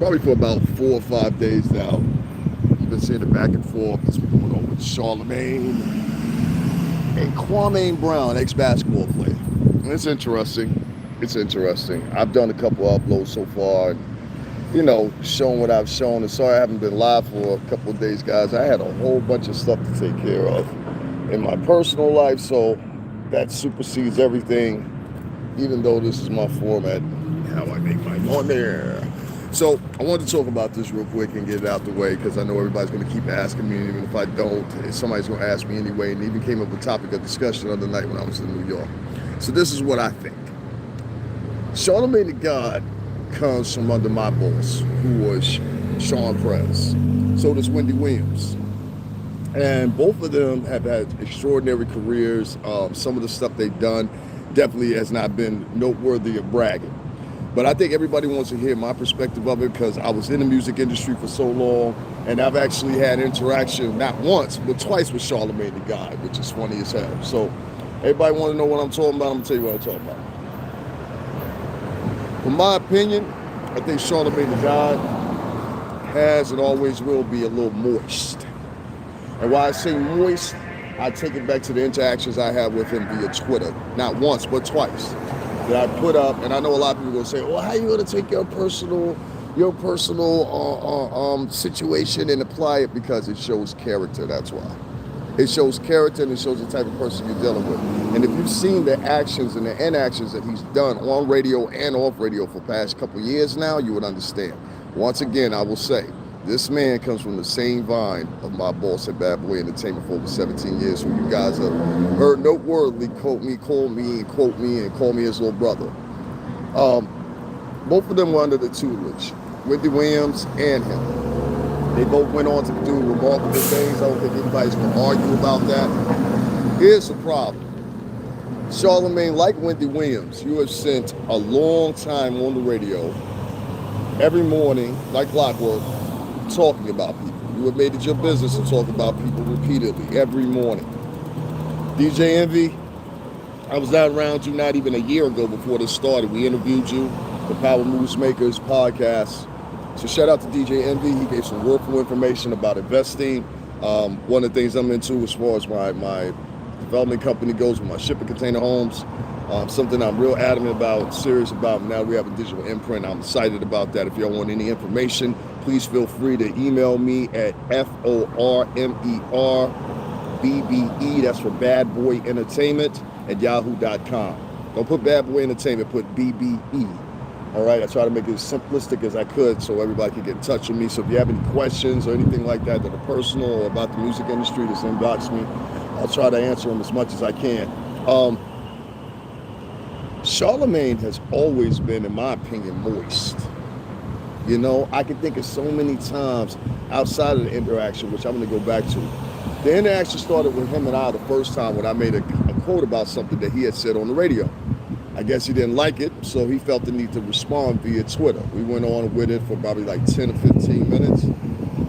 probably for about 4 or 5 days now. You've been seeing it back and forth. It's been going on with Charlemagne and Kwame Brown, ex-basketball player. And it's interesting. It's interesting. I've done a couple uploads so far, and, shown what I've shown. And sorry I haven't been live for a couple of days, guys. I had a whole bunch of stuff to take care of in my personal life, so that supersedes everything, even though this is my format, how I make my money. So I wanted to talk about this real quick and get it out the way, because I know everybody's going to keep asking me, and even if I don't, somebody's going to ask me anyway. And it even came up a topic of discussion the other night when I was in New York. So this is what I think. Charlemagne the God comes from under my boss, who was Sean Prez. So does Wendy Williams. And both of them have had extraordinary careers. Some of the stuff they've done definitely has not been noteworthy of bragging. But I think everybody wants to hear my perspective of it, because I was in the music industry for so long, and I've actually had interaction not once, but twice with Charlemagne the God, which is funny as hell. So everybody want to know what I'm talking about, I'm going to tell you what I'm talking about. From my opinion, I think Charlemagne the God has and always will be a little moist. And why I say moist, I take it back to the interactions I had with him via Twitter. Not once, but twice. That I put up, and I know a lot of people are going to say, well, how are you going to take your personal situation and apply it? Because it shows character, that's why. It shows character, and it shows the type of person you're dealing with. And if you've seen the actions and the inactions that he's done on radio and off radio for the past couple years now, you would understand. Once again, I will say, this man comes from the same vine of my boss at Bad Boy Entertainment for over 17 years, who you guys have heard noteworthy call me his little brother. Both of them were under the tutelage, Wendy Williams and him. They both went on to do remarkable things. I don't think anybody's going to argue about that. Here's the problem. Charlemagne, like Wendy Williams, you have spent a long time on the radio, every morning, like clockwork, talking about people. You have made it your business to talk about people repeatedly every morning. DJ Envy, I was not around you not even a year ago before this started. We interviewed you, the Power Moves Makers podcast. So shout out to DJ Envy. He gave some worthwhile information about investing. One of the things I'm into as far as my development company goes with my shipping container homes. Something I'm real adamant about, serious about. Now we have a digital imprint. I'm excited about that. If y'all want any information, please feel free to email me at FORMERBBE, that's for Bad Boy Entertainment, at yahoo.com. Don't put Bad Boy Entertainment, put BBE. All right, I try to make it as simplistic as I could so everybody can get in touch with me. So if you have any questions or anything like that that are personal or about the music industry, just inbox me. I'll try to answer them as much as I can. Charlemagne has always been, in my opinion, moist. You know, I can think of so many times outside of the interaction, which I'm going to go back to. The interaction started with him and I the first time when I made a quote about something that he had said on the radio. I guess he didn't like it, so he felt the need to respond via Twitter. We went on with it for probably like 10 or 15 minutes.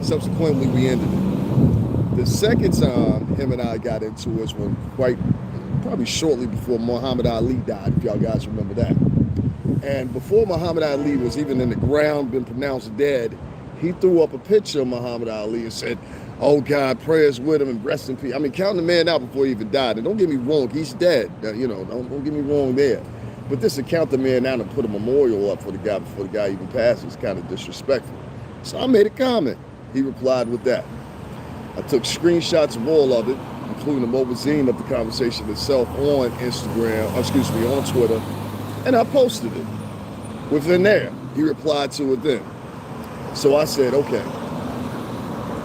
Subsequently, we ended it. The second time him and I got into it was probably shortly before Muhammad Ali died, if y'all guys remember that. And before Muhammad Ali was even in the ground, been pronounced dead, he threw up a picture of Muhammad Ali and said, oh God, prayers with him and rest in peace. I mean, counting the man out before he even died. And don't get me wrong, he's dead. Don't get me wrong there. But this to count the man out and put a memorial up for the guy before the guy even passed is kind of disrespectful. So I made a comment. He replied with that. I took screenshots of all of it, including the magazine of the conversation itself on on Twitter, and I posted it. Within there, he replied to it then. So I said, okay,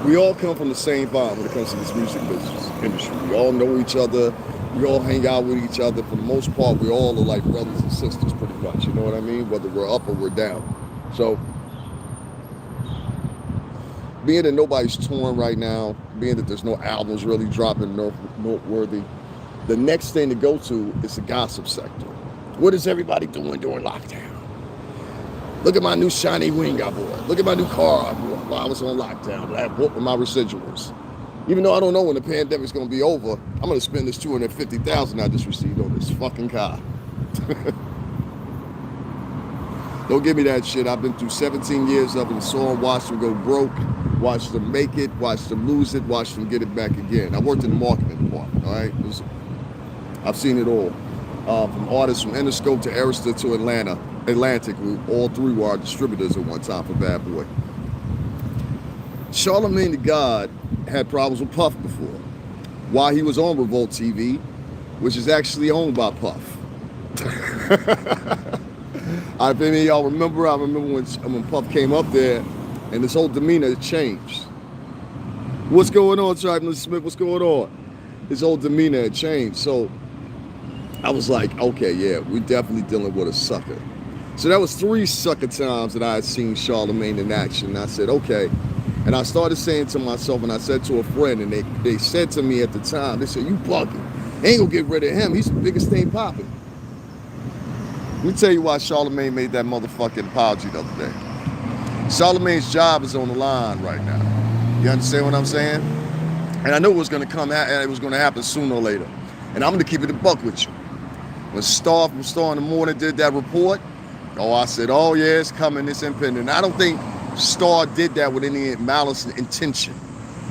we all come from the same vibe when it comes to this music business industry. We all know each other. We all hang out with each other. For the most part, we all are like brothers and sisters pretty much, you know what I mean? Whether we're up or we're down. So, being that nobody's touring right now, being that there's no albums really dropping noteworthy, the next thing to go to is the gossip sector. What is everybody doing during lockdown? Look at my new shiny wing I bought. Look at my new car I bought while I was on lockdown that I bought with my residuals. Even though I don't know when the pandemic's going to be over, I'm going to spend this $250,000 I just received on this fucking car. Don't give me that shit. I've been through 17 years of it and saw them, watched them go broke, watched them make it, watched them lose it, watched them get it back again. I worked in the marketing department, all right? I've seen it all. From artists from Interscope to Arista to Atlantic Group, all three were our distributors at one time for Bad Boy. Charlamagne the God had problems with Puff before. While he was on Revolt TV, which is actually owned by Puff. If any of y'all remember, I remember when Puff came up there and his whole demeanor changed. What's going on, Tribal Smith? What's going on? His whole demeanor had changed. So I was like, okay, yeah, we're definitely dealing with a sucker. So that was 3 sucker times that I had seen Charlamagne in action. And I said, okay. And I started saying to myself, and I said to a friend, and they said to me at the time, they said, you bugging. Ain't gonna get rid of him. He's the biggest thing popping. Let me tell you why Charlamagne made that motherfucking apology the other day. Charlamagne's job is on the line right now. You understand what I'm saying? And I knew it was gonna come out, and it was gonna happen sooner or later. And I'm gonna keep it a buck with you. When Star from Star in the Morning did that report, I said, oh yeah, it's coming, it's impending. I don't think Star did that with any malice intention.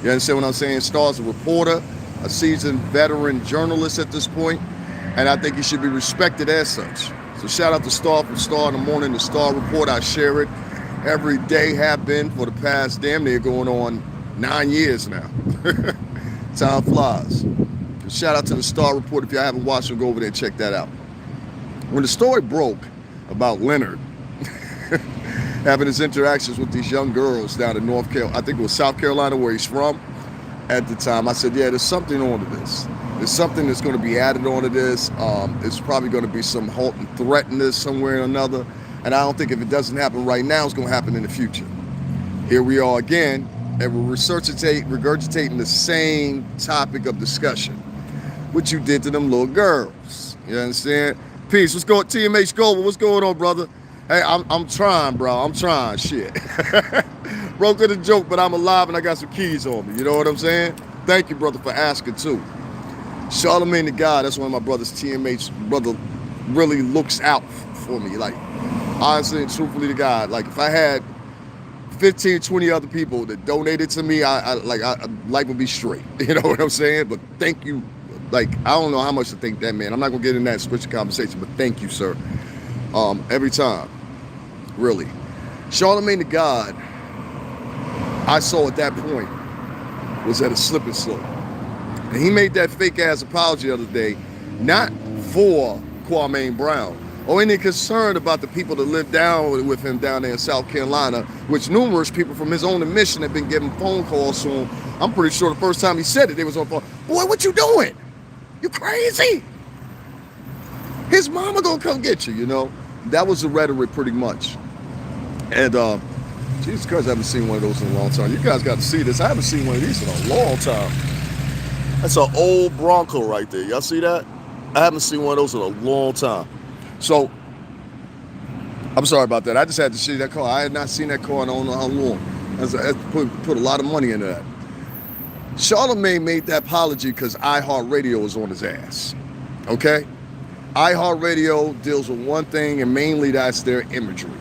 You understand what I'm saying? Star's a reporter, a seasoned veteran journalist at this point, and I think he should be respected as such. So shout out to Star from Star in the Morning, the Star Report. I share it every day, have been for the past damn near going on 9 years now. Time flies. So shout out to the Star Report. If y'all haven't watched it, go over there and check that out. When the story broke about Leonard having his interactions with these young girls down in North Carolina, I think it was South Carolina where he's from at the time, I said, yeah, there's something onto this. There's something that's going to be added onto this. It's probably going to be some halt and threatenness somewhere or another. And I don't think if it doesn't happen right now, it's going to happen in the future. Here we are again, and we're regurgitating the same topic of discussion. What you did to them little girls. You understand? Peace. What's going on? TMH Global, what's going on, brother? Hey, I'm trying, bro. I'm trying. Shit. Broke to the joke, but I'm alive and I got some keys on me. You know what I'm saying? Thank you, brother, for asking, too. Charlamagne the God, that's one of my brothers. TMH brother really looks out for me. Like, honestly and truthfully to God, like, if I had 15, 20 other people that donated to me, life would be straight. You know what I'm saying? But thank you. Like, I don't know how much to thank that man. I'm not going to get in that switch conversation, but thank you, sir. Every time. Really. Charlamagne the God, I saw at that point, was at a slip and slope. And he made that fake ass apology the other day, not for Kwame Brown or any concern about the people that live down with him down there in South Carolina, which numerous people from his own admission have been giving phone calls to him. I'm pretty sure the first time he said it, they was on phone. Boy, what you doing? You crazy? His mama gonna come get you, you know? That was the rhetoric pretty much. And Jesus Christ, I haven't seen one of those in a long time. You guys got to see this. I haven't seen one of these in a long time. That's an old Bronco right there. Y'all see that? I haven't seen one of those in a long time. So, I'm sorry about that. I just had to see that car. I had not seen that car in I don't know how long. I put a lot of money into that. Charlamagne made that apology because iHeartRadio was on his ass. Okay? iHeartRadio deals with one thing, and mainly that's their imagery.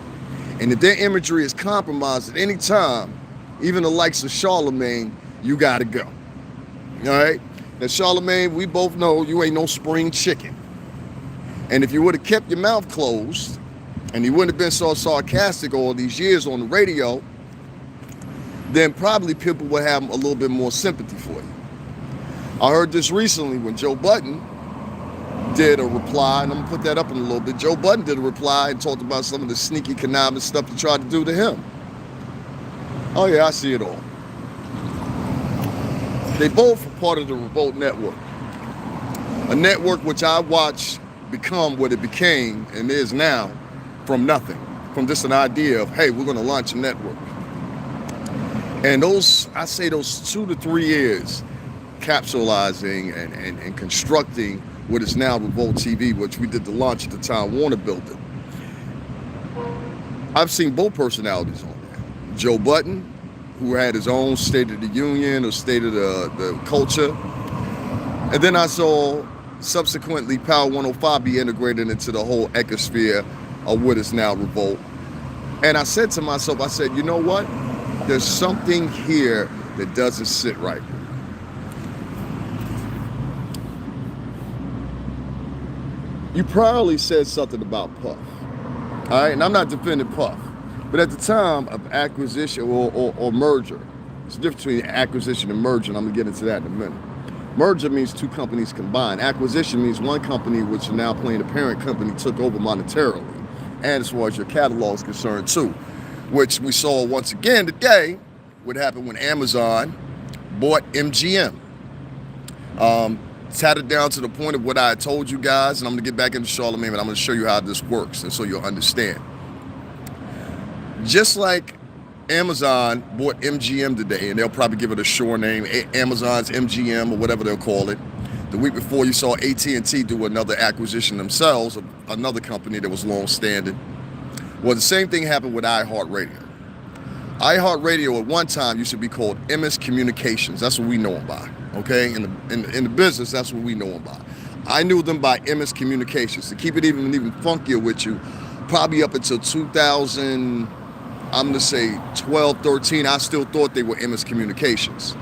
And if their imagery is compromised at any time, even the likes of Charlamagne, you got to go. All right? Now, Charlamagne, we both know you ain't no spring chicken. And if you would have kept your mouth closed, and you wouldn't have been so sarcastic all these years on the radio, then probably people would have a little bit more sympathy for you. I heard this recently when JoecBudden did a reply, and I'm gonna put that up in a little bit. JoecBudden did a reply and talked about some of the sneaky conniving stuff they tried to do to him. Oh yeah, I see it all. They both are part of the Revolt Network. A network which I watched become what it became and is now from nothing. From just an idea of, hey, we're gonna launch a network. And those 2 to 3 years capsulizing and constructing what is now Revolt TV, which we did the launch at the Time Warner building. I've seen both personalities on there. JoecBudden, who had his own State of the Union or State of the Culture. And then I saw subsequently Power 105 be integrated into the whole ecosphere of what is now Revolt. And I said to myself, I said, you know what? There's something here that doesn't sit right. You probably said something about Puff. All right, and I'm not defending Puff. But at the time of acquisition or merger, it's the difference between acquisition and merger, and I'm going to get into that in a minute. Merger means two companies combined. Acquisition means one company, which is now playing the parent company, took over monetarily. And as far as your catalog is concerned too, which we saw once again today, what happened when Amazon bought MGM. Sat it down to the point of what I had told you guys, and I'm going to get back into Charlemagne, but I'm going to show you how this works, and so you'll understand. Just like Amazon bought MGM today, and they'll probably give it a short name, Amazon's MGM or whatever they'll call it. The week before, you saw AT&T do another acquisition themselves of another company that was long-standing. Well, the same thing happened with iHeartRadio. iHeartRadio at one time used to be called MS Communications. That's what we know them by. Okay, in the business, that's what we know them by. I knew them by MS Communications. To keep it even funkier with you, probably up until 2000, I'm gonna say 12, 13, I still thought they were MS Communications.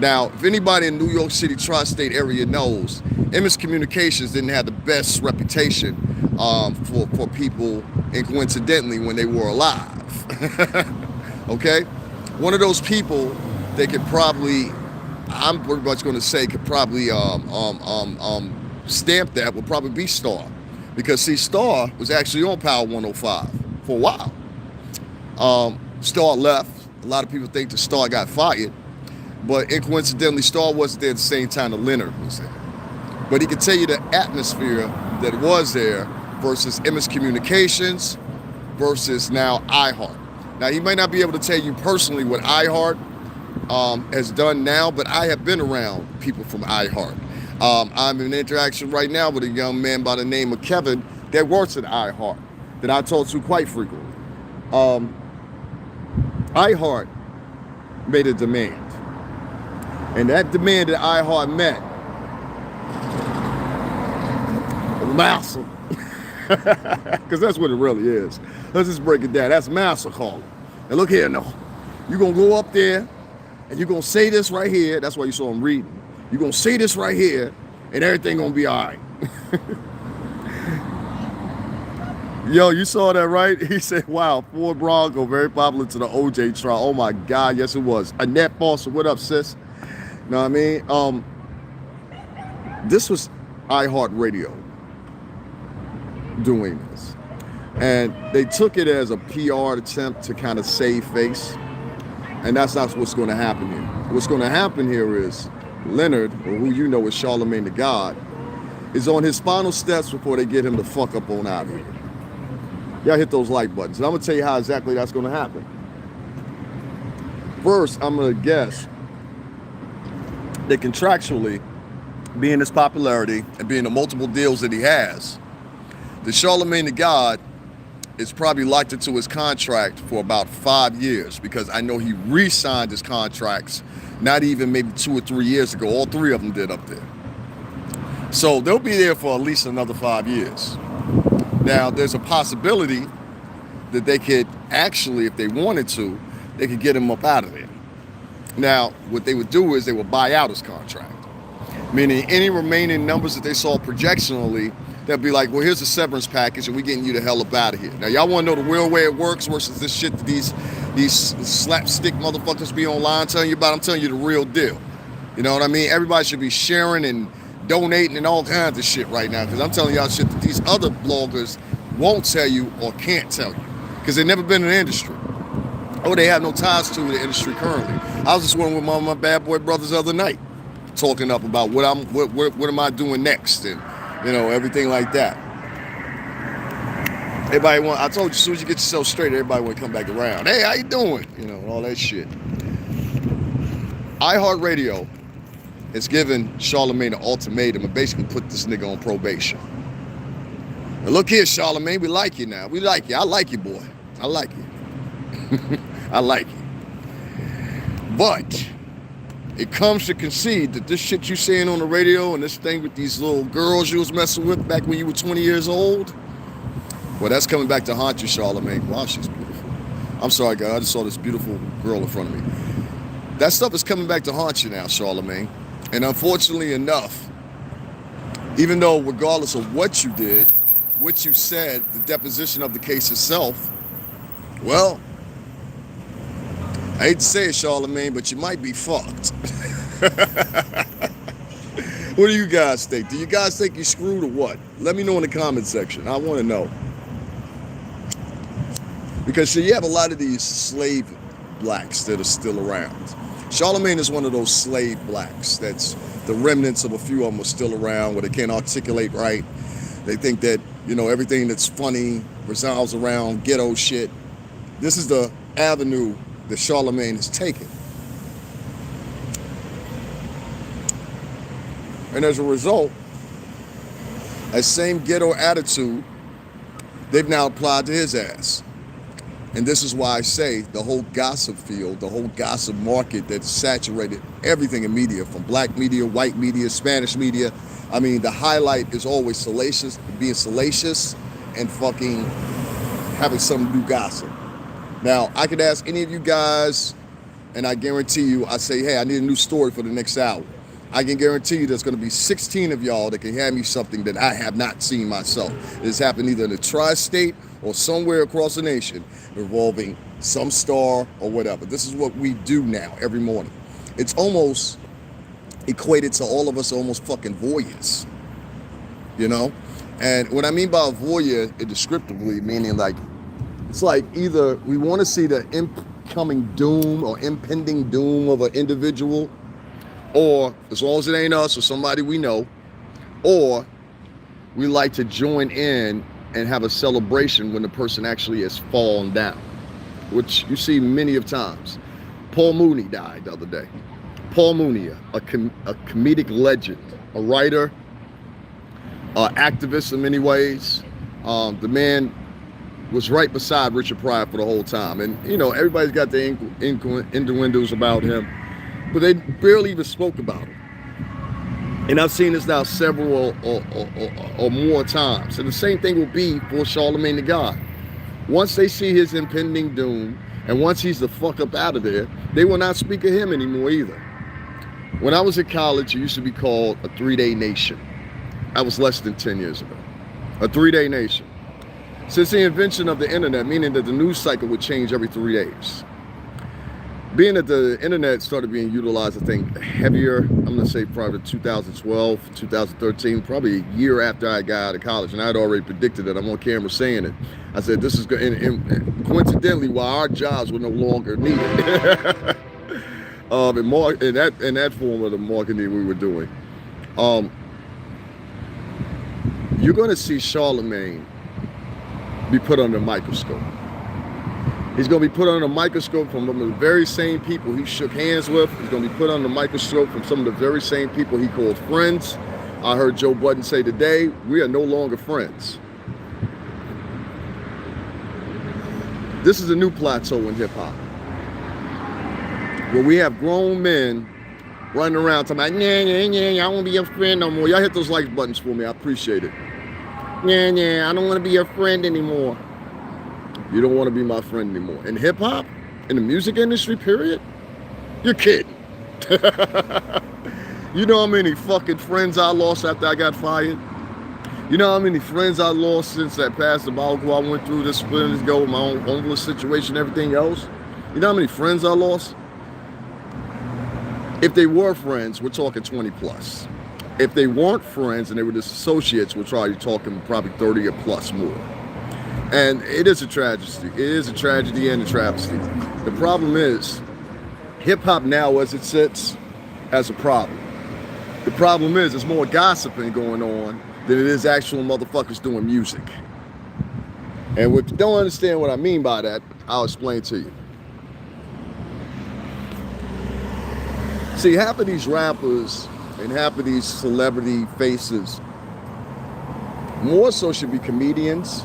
Now, if anybody in New York City tri-state area knows, MS Communications didn't have the best reputation for people, and coincidentally, when they were alive. Okay, one of those people they could probably, I'm pretty much going to say, could probably stamp that would probably be Star, because see, Star was actually on Power 105 for a while. Star left. A lot of people think that Star got fired, but coincidentally, Star wasn't there at the same time that Leonard was there. But he could tell you the atmosphere that was there versus MS Communications versus now iHeart. Now, he might not be able to tell you personally what iHeart has done now, but I have been around people from iHeart. I'm in interaction right now with a young man by the name of Kevin that works at iHeart that I talk to quite frequently. iHeart made a demand, and that demand that iHeart met was massive, because that's what it really is. Let's just break it down. That's massive calling. And look here now, you're gonna go up there and you're gonna say this right here. That's why you saw him reading. You're gonna say this right here, and everything gonna be all right. Yo, you saw that, right? He said, wow, Ford Bronco, very popular to the OJ trial. Oh my God, yes it was. Annette Foster, what up, sis? You know what I mean? This was iHeartRadio doing this. And they took it as a PR attempt to kind of save face. And that's not what's going to happen here. What's going to happen here is Leonard, or who you know as Charlemagne the God, is on his final steps before they get him the fuck up on out of here. Y'all hit those like buttons. And I'm going to tell you how exactly that's going to happen. First, I'm going to guess that contractually, being his popularity and being the multiple deals that he has, that Charlemagne the God is probably locked into his contract for about 5 years, because I know he re-signed his contracts not even maybe 2 or 3 years ago. All three of them did up there. So they'll be there for at least another 5 years. Now, there's a possibility that they could actually, if they wanted to, they could get him up out of there. Now, what they would do is they would buy out his contract, meaning any remaining numbers that they saw projectionally, they'll be like, well, here's a severance package and we're getting you the hell up out of here. Now, y'all want to know the real way it works versus this shit that these slapstick motherfuckers be online telling you about? I'm telling you the real deal. You know what I mean? Everybody should be sharing and donating and all kinds of shit right now, because I'm telling y'all shit that these other bloggers won't tell you or can't tell you, because they've never been in the industry, or they have no ties to the industry currently. I was just one with one of my bad boy brothers the other night, talking up about what am I doing next, and you know, everything like that. Everybody I told you, as soon as you get yourself straight, everybody want to come back around. Hey, how you doing? You know, all that shit. iHeartRadio has given Charlemagne an ultimatum and basically put this nigga on probation. Now look here, Charlemagne, we like you now. We like you. I like you, boy. I like you. I like you. But it comes to concede that this shit you saying on the radio and this thing with these little girls you was messing with back when you were 20 years old, well, that's coming back to haunt you, Charlemagne. Wow, she's beautiful. I'm sorry, guys. I just saw this beautiful girl in front of me. That stuff is coming back to haunt you now, Charlamagne. And unfortunately enough, even though regardless of what you did, what you said, the deposition of the case itself, well, I hate to say it, Charlamagne, but you might be fucked. What do you guys think? Do you guys think you're screwed or what? Let me know in the comment section. I want to know. Because see, you have a lot of these slave blacks that are still around. Charlamagne is one of those slave blacks. That's the remnants of a few of them are still around where they can't articulate right. They think that, you know, everything that's funny resolves around ghetto shit. This is the avenue that Charlamagne has taken. And as a result, that same ghetto attitude, they've now applied to his ass. And this is why I say the whole gossip field, the whole gossip market that saturated everything in media, from black media, white media, Spanish media. I mean, the highlight is always salacious, being salacious and fucking having some new gossip. Now, I could ask any of you guys, and I guarantee you, I say, hey, I need a new story for the next hour. I can guarantee you there's going to be 16 of y'all that can hand me something that I have not seen myself. It has happened either in the tri-state or somewhere across the nation involving some star or whatever. This is what we do now every morning. It's almost equated to all of us almost fucking voyeurs, you know? And what I mean by voyeur, descriptively, meaning like, it's like either we want to see the incoming doom or impending doom of an individual, or as long as it ain't us or somebody we know, or we like to join in and have a celebration when the person actually has fallen down, which you see many of times. Paul Mooney died the other day. Paul Mooney, a comedic legend, a writer, activist in many ways. The man was right beside Richard Pryor for the whole time. And, you know, everybody's got the innuendos about him, but they barely even spoke about him. And I've seen this now several or more times. And the same thing will be for Charlamagne the God. Once they see his impending doom, and once he's the fuck up out of there, they will not speak of him anymore either. When I was at college, it used to be called a 3-day nation. That was less than 10 years ago. A 3-day nation. Since the invention of the internet, meaning that the news cycle would change every 3 days. Being that the internet started being utilized, I think, heavier, I'm going to say probably 2012, 2013, probably a year after I got out of college. And I had already predicted it. I'm on camera saying it. I said, this is good. And coincidentally, while our jobs were no longer needed, in that form of the marketing we were doing, you're going to see Charlamagne be put under a microscope. He's going to be put under a microscope from the very same people he shook hands with. He's going to be put under a microscope from some of the very same people he called friends. I heard JoecBudden say today, we are no longer friends. This is a new plateau in hip hop, where we have grown men running around talking about, I don't want to be your friend no more. Y'all hit those like buttons for me. I appreciate it. I don't want to be your friend anymore. You don't want to be my friend anymore. In hip hop, in the music industry, period, you're kidding. You know how many fucking friends I lost after I got fired? You know how many friends I lost since that past debacle I went through, this split and go with my own homeless situation, everything else? You know how many friends I lost? If they were friends, we're talking 20 plus. If they weren't friends and they were just associates, we're talking probably 30 or plus more. And it is a tragedy. It is a tragedy and a travesty. The problem is, hip-hop now as it sits has a problem. The problem is there's more gossiping going on than it is actual motherfuckers doing music. And if you don't understand what I mean by that, I'll explain to you. See, half of these rappers and half of these celebrity faces more so should be comedians.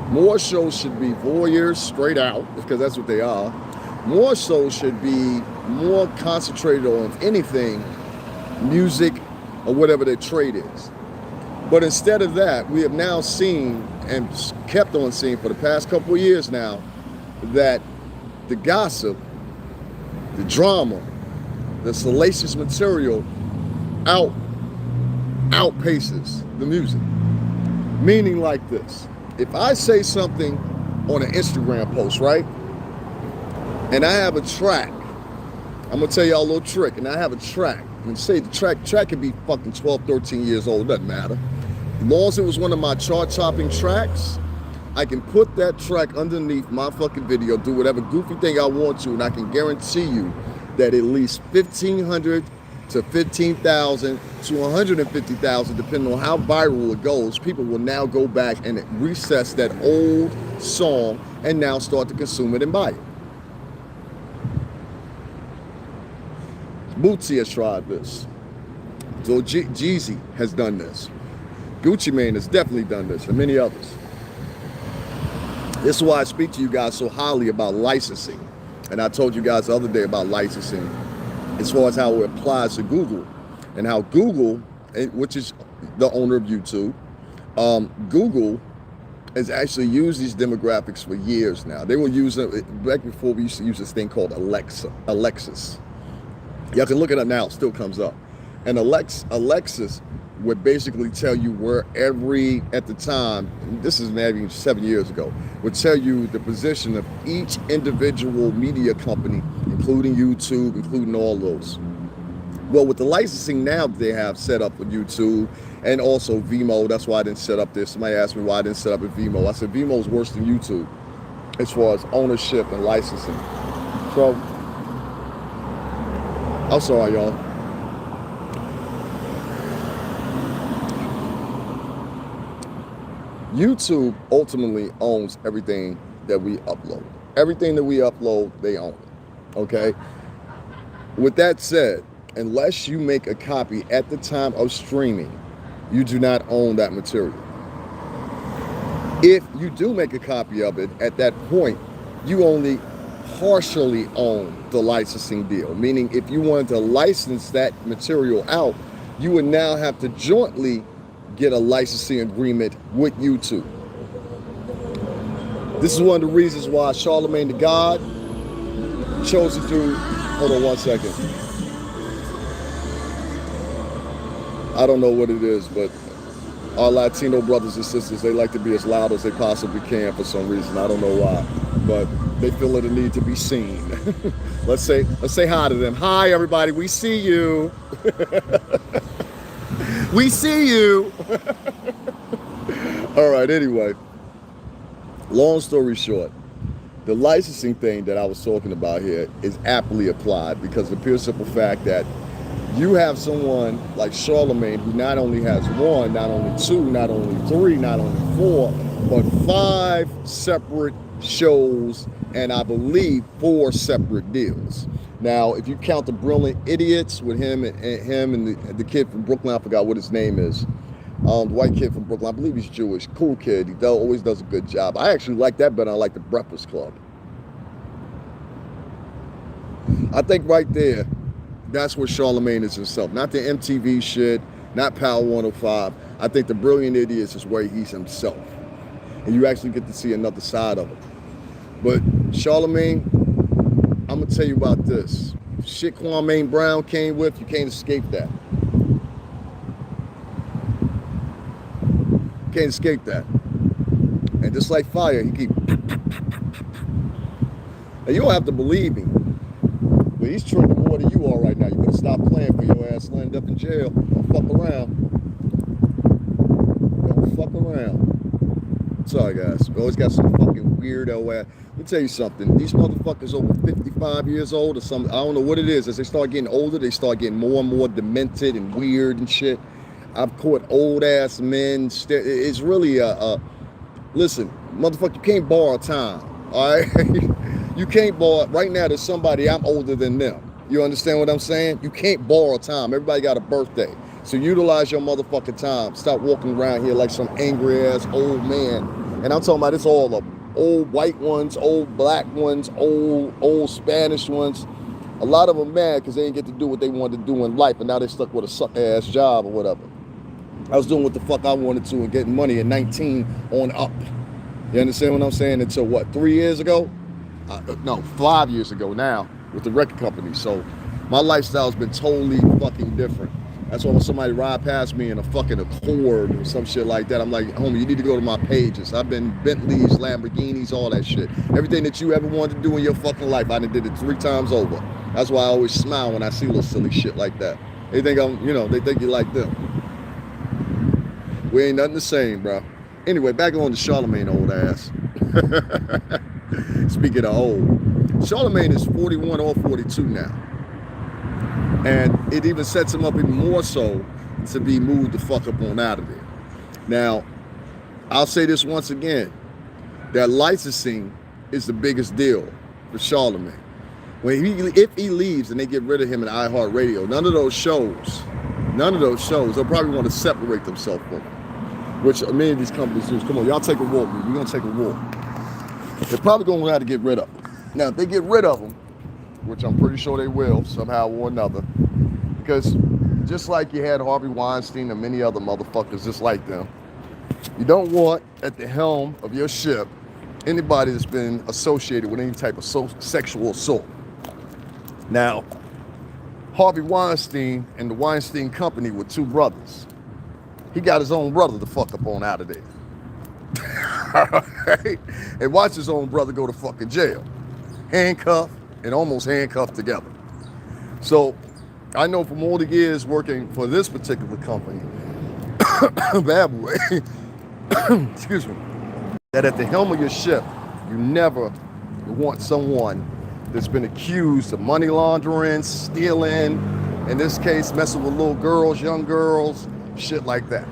More so should be voyeurs, straight out, because that's what they are. More so should be more concentrated on, if anything, music or whatever their trade is. But instead of that, we have now seen and kept on seeing for the past couple of years now that the gossip, the drama, the salacious material outpaces the music. Meaning like this. If I say something on an Instagram post, right? And I have a track. I'm going to tell y'all a little trick. And I have a track. And say the track could be fucking 12, 13 years old. Doesn't matter. As long as it was one of my chart-topping tracks, I can put that track underneath my fucking video, do whatever goofy thing I want to, and I can guarantee you that at least 1,500 to 15,000 to 150,000, depending on how viral it goes, people will now go back and recess that old song and now start to consume it and buy it. Bootsy has tried this. So Jeezy has done this. Gucci Mane has definitely done this, and many others. This is why I speak to you guys so highly about licensing. And I told you guys the other day about licensing as far as how it applies to Google. And how Google, which is the owner of YouTube, Google has actually used these demographics for years now. They were using it back before we used to use this thing called Alexis. Y'all can look it up now, it still comes up. And Alexis would basically tell you where at the time, this is maybe 7 years ago, would tell you the position of each individual media company, including YouTube, including all those. Well, with the licensing now that they have set up with YouTube and also Vimeo, that's why I didn't set up this. Somebody asked me why I didn't set up at Vimeo. I said Vimeo is worse than YouTube as far as ownership and licensing. So, I'm sorry, y'all. YouTube ultimately owns everything that we upload. Everything that we upload, they own it, okay? With that said, unless you make a copy at the time of streaming, you do not own that material. If you do make a copy of it, at that point, you only partially own the licensing deal. Meaning, if you wanted to license that material out, you would now have to jointly get a licensing agreement with YouTube. This is one of the reasons why Charlemagne the God chose to do, hold on one second. I don't know what it is, but our Latino brothers and sisters, they like to be as loud as they possibly can for some reason. I don't know why, but they feel it a need to be seen. Let's say hi to them. Hi, everybody. We see you. We see you. All right, anyway, long story short, the licensing thing that I was talking about here is aptly applied because of the pure simple fact that you have someone like Charlemagne who not only has one, not only two, not only three, not only four, but 5 separate shows and I believe 4 separate deals. Now, if you count the Brilliant Idiots with him and the kid from Brooklyn, I forgot what his name is. The white kid from Brooklyn, I believe he's Jewish. Cool kid. He always does a good job. I actually like that better than I like the Breakfast Club. I think right there, that's where Charlemagne is himself. Not the MTV shit, not Power 105. I think the Brilliant Idiots is where he's himself. And you actually get to see another side of him. But Charlemagne, I'm going to tell you about this. Shit Kwame Brown came with, you can't escape that. Can't escape that. And just like fire, he keep... Now, you don't have to believe me, but he's trending more than you are right now. You better stop playing for your ass, land up in jail. Don't fuck around. Don't fuck around. Sorry, guys. We always got some fucking weirdo ass. Let me tell you something. These motherfuckers over 55 years old or something, I don't know what it is. As they start getting older, they start getting more and more demented and weird and shit. I've caught old ass men. It's really listen, motherfucker, you can't borrow time. All right? You can't borrow. Right now, there's somebody I'm older than them. You understand what I'm saying? You can't borrow time. Everybody got a birthday. So utilize your motherfucking time. Stop walking around here like some angry ass old man. And I'm talking about it's all of them. Old white ones, old black ones, old Spanish ones. A lot of them mad because they didn't get to do what they wanted to do in life, and now they stuck with a suck-ass job or whatever. I was doing what the fuck I wanted to and getting money at 19 on up. You understand what I'm saying? Until what, 3 years ago? no, 5 years ago now with the record company. So my lifestyle's been totally fucking different. That's why when somebody ride past me in a fucking Accord or some shit like that, I'm like, homie, you need to go to my pages. I've been Bentleys, Lamborghinis, all that shit. Everything that you ever wanted to do in your fucking life, I done did it 3 times over. That's why I always smile when I see little silly shit like that. They think they think you like them. We ain't nothing the same, bro. Anyway, back on to Charlemagne, old ass. Speaking of old, Charlemagne is 41 or 42 now. And it even sets him up even more so to be moved the fuck up on out of there. Now, I'll say this once again, that licensing is the biggest deal for Charlemagne. If he leaves and they get rid of him in iHeartRadio, none of those shows, they'll probably want to separate themselves from him. Which many of these companies do. Come on, y'all take a walk. We're going to take a walk. They're probably going to have to get rid of him. Now, if they get rid of him, which I'm pretty sure they will somehow or another, because just like you had Harvey Weinstein and many other motherfuckers just like them, you don't want at the helm of your ship anybody that's been associated with any type of sexual assault. Now, Harvey Weinstein and the Weinstein Company were 2 brothers. He got his own brother to fuck up on out of there. Right? And watch his own brother go to fucking jail. Handcuffed and almost handcuffed together. So I know from all the years working for this particular company, bad boy, excuse me, that at the helm of your ship, you never want someone that's been accused of money laundering, stealing, in this case, messing with little girls, young girls, shit like that.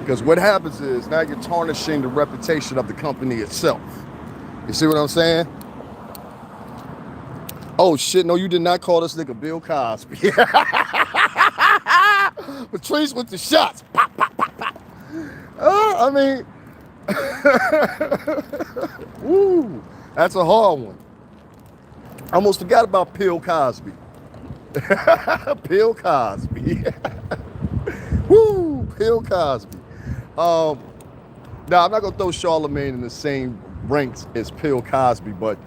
Because what happens is now you're tarnishing the reputation of the company itself. You see what I'm saying? Oh shit, no, you did not call this nigga Bill Cosby. Patrice with the shots. Pop, pop, pop, pop. I mean, woo, that's a hard one. I almost forgot about Bill Cosby. Bill Cosby. Woo, Bill Cosby. Now, I'm not going to throw Charlemagne in the same ranks as Bill Cosby, but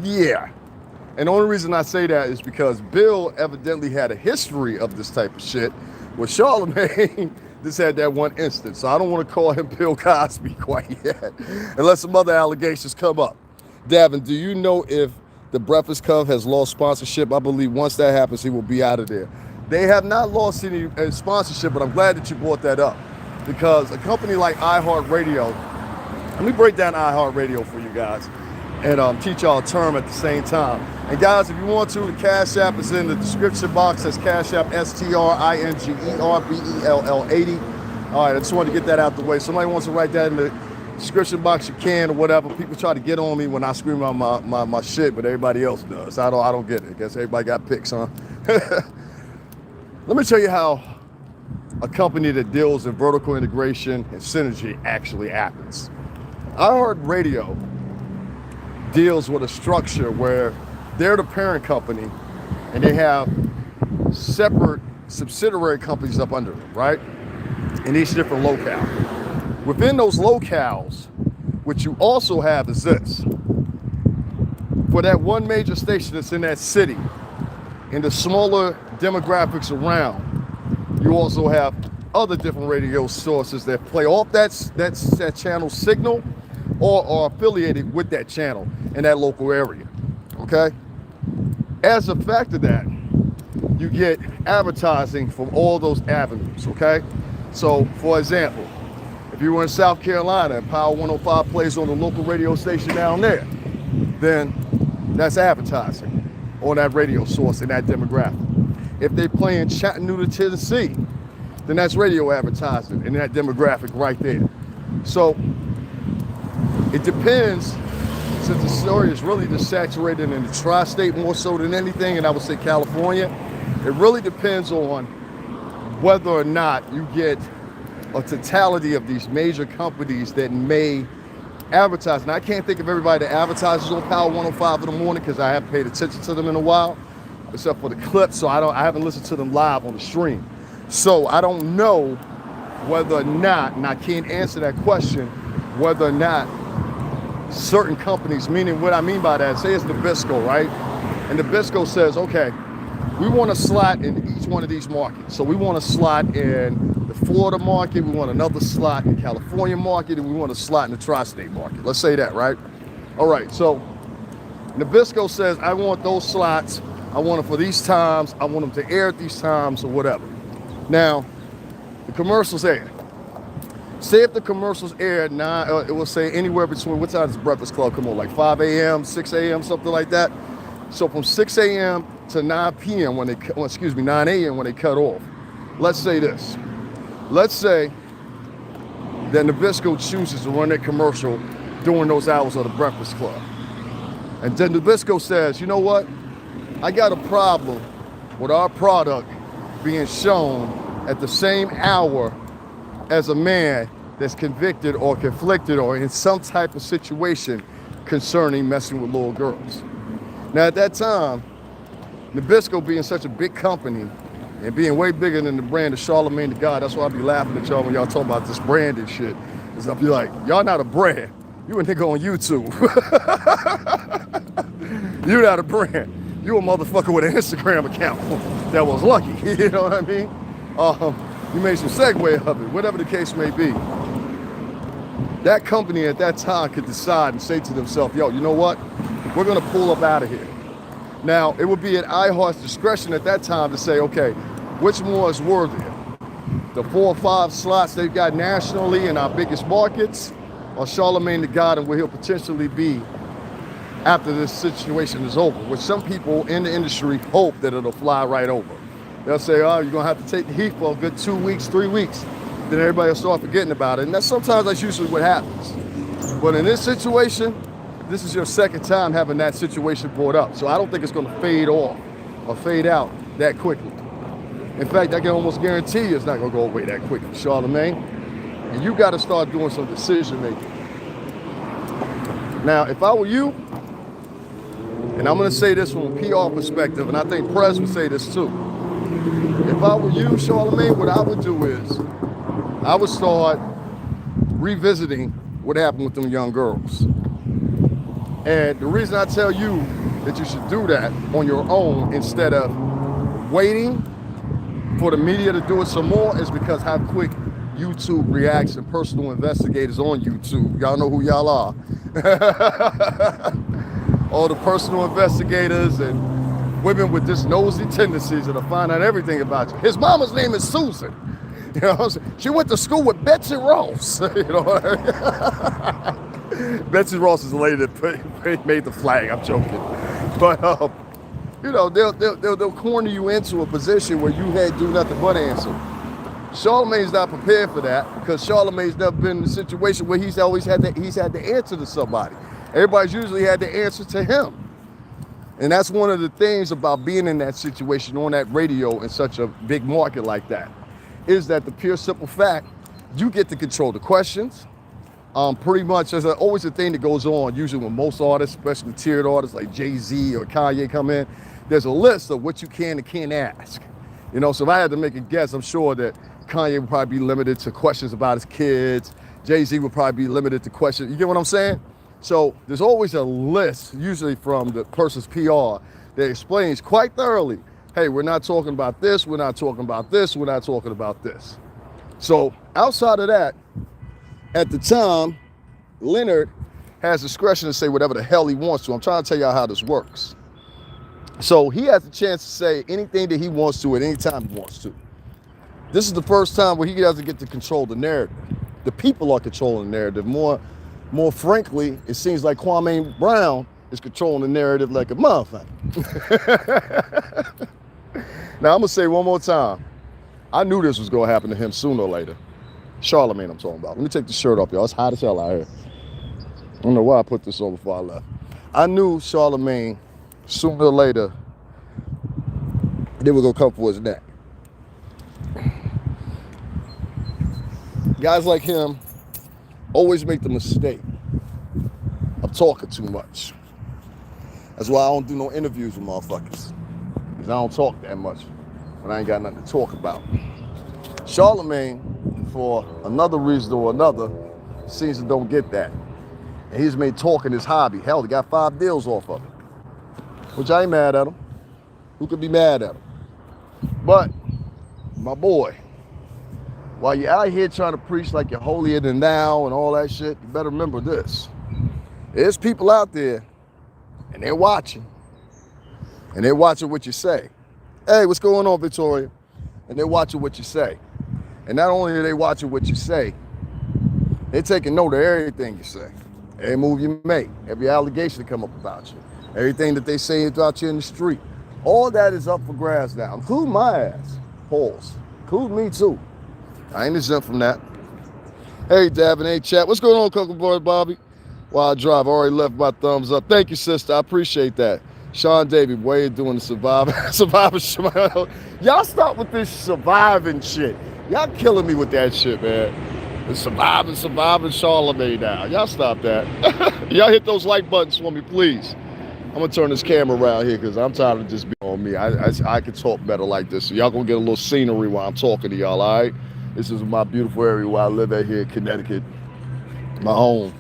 yeah. And the only reason I say that is because Bill evidently had a history of this type of shit, where Charlemagne just had that one instance. So I don't want to call him Bill Cosby quite yet, unless some other allegations come up. Davin, do you know if the Breakfast Club has lost sponsorship? I believe once that happens, he will be out of there. They have not lost any sponsorship, but I'm glad that you brought that up, because a company like iHeartRadio, let me break down iHeartRadio for you guys and teach y'all a term at the same time. And guys, if you want to, the Cash App is in the description box. That's Cash App, STRINGERBELL80. All right, I just wanted to get that out the way. Somebody wants to write that in the description box, you can, or whatever. People try to get on me when I scream out my shit, but everybody else does. I don't get it. I guess everybody got picks, huh? Let me tell you how a company that deals in vertical integration and synergy actually happens. iHeartRadio deals with a structure where they're the parent company and they have separate subsidiary companies up under them, right? In each different locale. Within those locales, what you also have is this. For that one major station that's in that city, in the smaller demographics around, you also have other different radio sources that play off that channel signal or are affiliated with that channel in that local area, okay? As a fact of that, you get advertising from all those avenues, okay? So, for example, if you were in South Carolina and Power 105 plays on the local radio station down there, then that's advertising on that radio source in that demographic. If they play in Chattanooga, Tennessee, then that's radio advertising in that demographic right there. So it depends, since the story is really just saturated in the tri-state more so than anything, and I would say California, it really depends on whether or not you get a totality of these major companies that may advertise. And I can't think of everybody that advertises on Power 105 in the morning because I haven't paid attention to them in a while, except for the clips, so I haven't listened to them live on the stream. So I don't know whether or not, and I can't answer that question, whether or not certain companies, meaning what I mean by that, say it's Nabisco, right? And Nabisco says, okay, we want a slot in each one of these markets. So we want a slot in the Florida market, we want another slot in the California market, and we want a slot in the tri-state market. Let's say that, right? All right, so Nabisco says, I want those slots, I want them for these times, I want them to air at these times or whatever. Now, the commercials air. Say if the commercials air at 9, it will say anywhere between, what time does Breakfast Club come on? Like 5 a.m., 6 a.m., something like that. So from 6 a.m. to 9 p.m. when they, 9 a.m. when they cut off. Let's say this. Let's say that Nabisco chooses to run that commercial during those hours of the Breakfast Club. And then Nabisco says, you know what? I got a problem with our product being shown at the same hour as a man that's convicted or conflicted or in some type of situation concerning messing with little girls. Now at that time, Nabisco being such a big company and being way bigger than the brand of Charlamagne the God, that's why I be laughing at y'all when y'all talk about this brand and shit. Cause I'll be like, y'all not a brand. You a nigga on YouTube. You not a brand. You a motherfucker with an Instagram account that was lucky. You know what I mean? You made some segue of it, whatever the case may be. That company at that time could decide and say to themselves, yo, you know what? We're gonna pull up out of here. Now, it would be at iHeart's discretion at that time to say, okay, which more is worthier? The 4 or 5 slots they've got nationally in our biggest markets, or Charlamagne the God and where he'll potentially be after this situation is over, which some people in the industry hope that it'll fly right over. They'll say, oh, you're gonna have to take the heat for a good 2 weeks, 3 weeks. Then everybody will start forgetting about it. And that's usually what happens. But in this situation, this is your second time having that situation brought up. So I don't think it's gonna fade off or fade out that quickly. In fact, I can almost guarantee you it's not gonna go away that quickly, Charlamagne. And you gotta start doing some decision making. Now, if I were you, and I'm gonna say this from a PR perspective, and I think Prez would say this too. If I were you, Charlamagne, what I would do is I would start revisiting what happened with them young girls. And the reason I tell you that you should do that on your own instead of waiting for the media to do it some more is because how quick YouTube reacts and personal investigators on YouTube. Y'all know who y'all are. All the personal investigators and women with this nosy tendencies that'll find out everything about you. His mama's name is Susan. You know what I'm saying? She went to school with Betsy Ross. You know what I mean? Betsy Ross is the lady that made the flag. I'm joking. But, you know, they'll corner you into a position where you had to do nothing but answer. Charlamagne's not prepared for that because Charlamagne's never been in a situation where he's had to answer to somebody. Everybody's usually had to answer to him. And that's one of the things about being in that situation on that radio in such a big market like that, is that the pure simple fact, you get to control the questions. Pretty much, there's always a thing that goes on, usually when most artists, especially tiered artists like Jay-Z or Kanye come in, there's a list of what you can and can't ask. You know, so if I had to make a guess, I'm sure that Kanye would probably be limited to questions about his kids. Jay-Z would probably be limited to questions. You get what I'm saying? So there's always a list, usually from the person's PR, that explains quite thoroughly, hey, we're not talking about this, we're not talking about this, we're not talking about this. So outside of that, at the time, Leonard has discretion to say whatever the hell he wants to. I'm trying to tell y'all how this works. So he has the chance to say anything that he wants to at any time he wants to. This is the first time where he doesn't get to control the narrative. The people are controlling the narrative. More frankly, it seems like Kwame Brown is controlling the narrative like a motherfucker. Now, I'm going to say one more time. I knew this was going to happen to him sooner or later. Charlamagne I'm talking about. Let me take the shirt off, y'all. It's hot as hell out here. I don't know why I put this on before I left. I knew Charlamagne sooner or later, they were going to come for his neck. Guys like him always make the mistake of talking too much. That's why I don't do no interviews with motherfuckers. Because I don't talk that much when I ain't got nothing to talk about. Charlamagne, for another reason or another, seems to don't get that. And he's made talking his hobby. Hell, he got 5 deals off of it. Which I ain't mad at him. Who could be mad at him? But, my boy, while you're out here trying to preach like you're holier than thou and all that shit, you better remember this. There's people out there, and they're watching. And they're watching what you say. Hey, what's going on, Victoria? And they're watching what you say. And not only are they watching what you say, they're taking note of everything you say. Every move you make, every allegation that come up about you, everything that they say about you in the street. All that is up for grabs now, including my ass. Pause. Including me too. I ain't exempt from that. Hey, Davin, hey, chat. What's going on, Cocoa Boy Bobby? While I drive, I already left my thumbs up. Thank you, sister. I appreciate that. Sean Davey, way you doing the survivor shit. Y'all stop with this surviving shit. Y'all killing me with that shit, man. The surviving Charlemagne now. Y'all stop that. Y'all hit those like buttons for me, please. I'm gonna turn this camera around here because I'm tired of just being on me. I can talk better like this. So y'all gonna get a little scenery while I'm talking to y'all, all right? This is my beautiful area where I live at here in Connecticut, my home.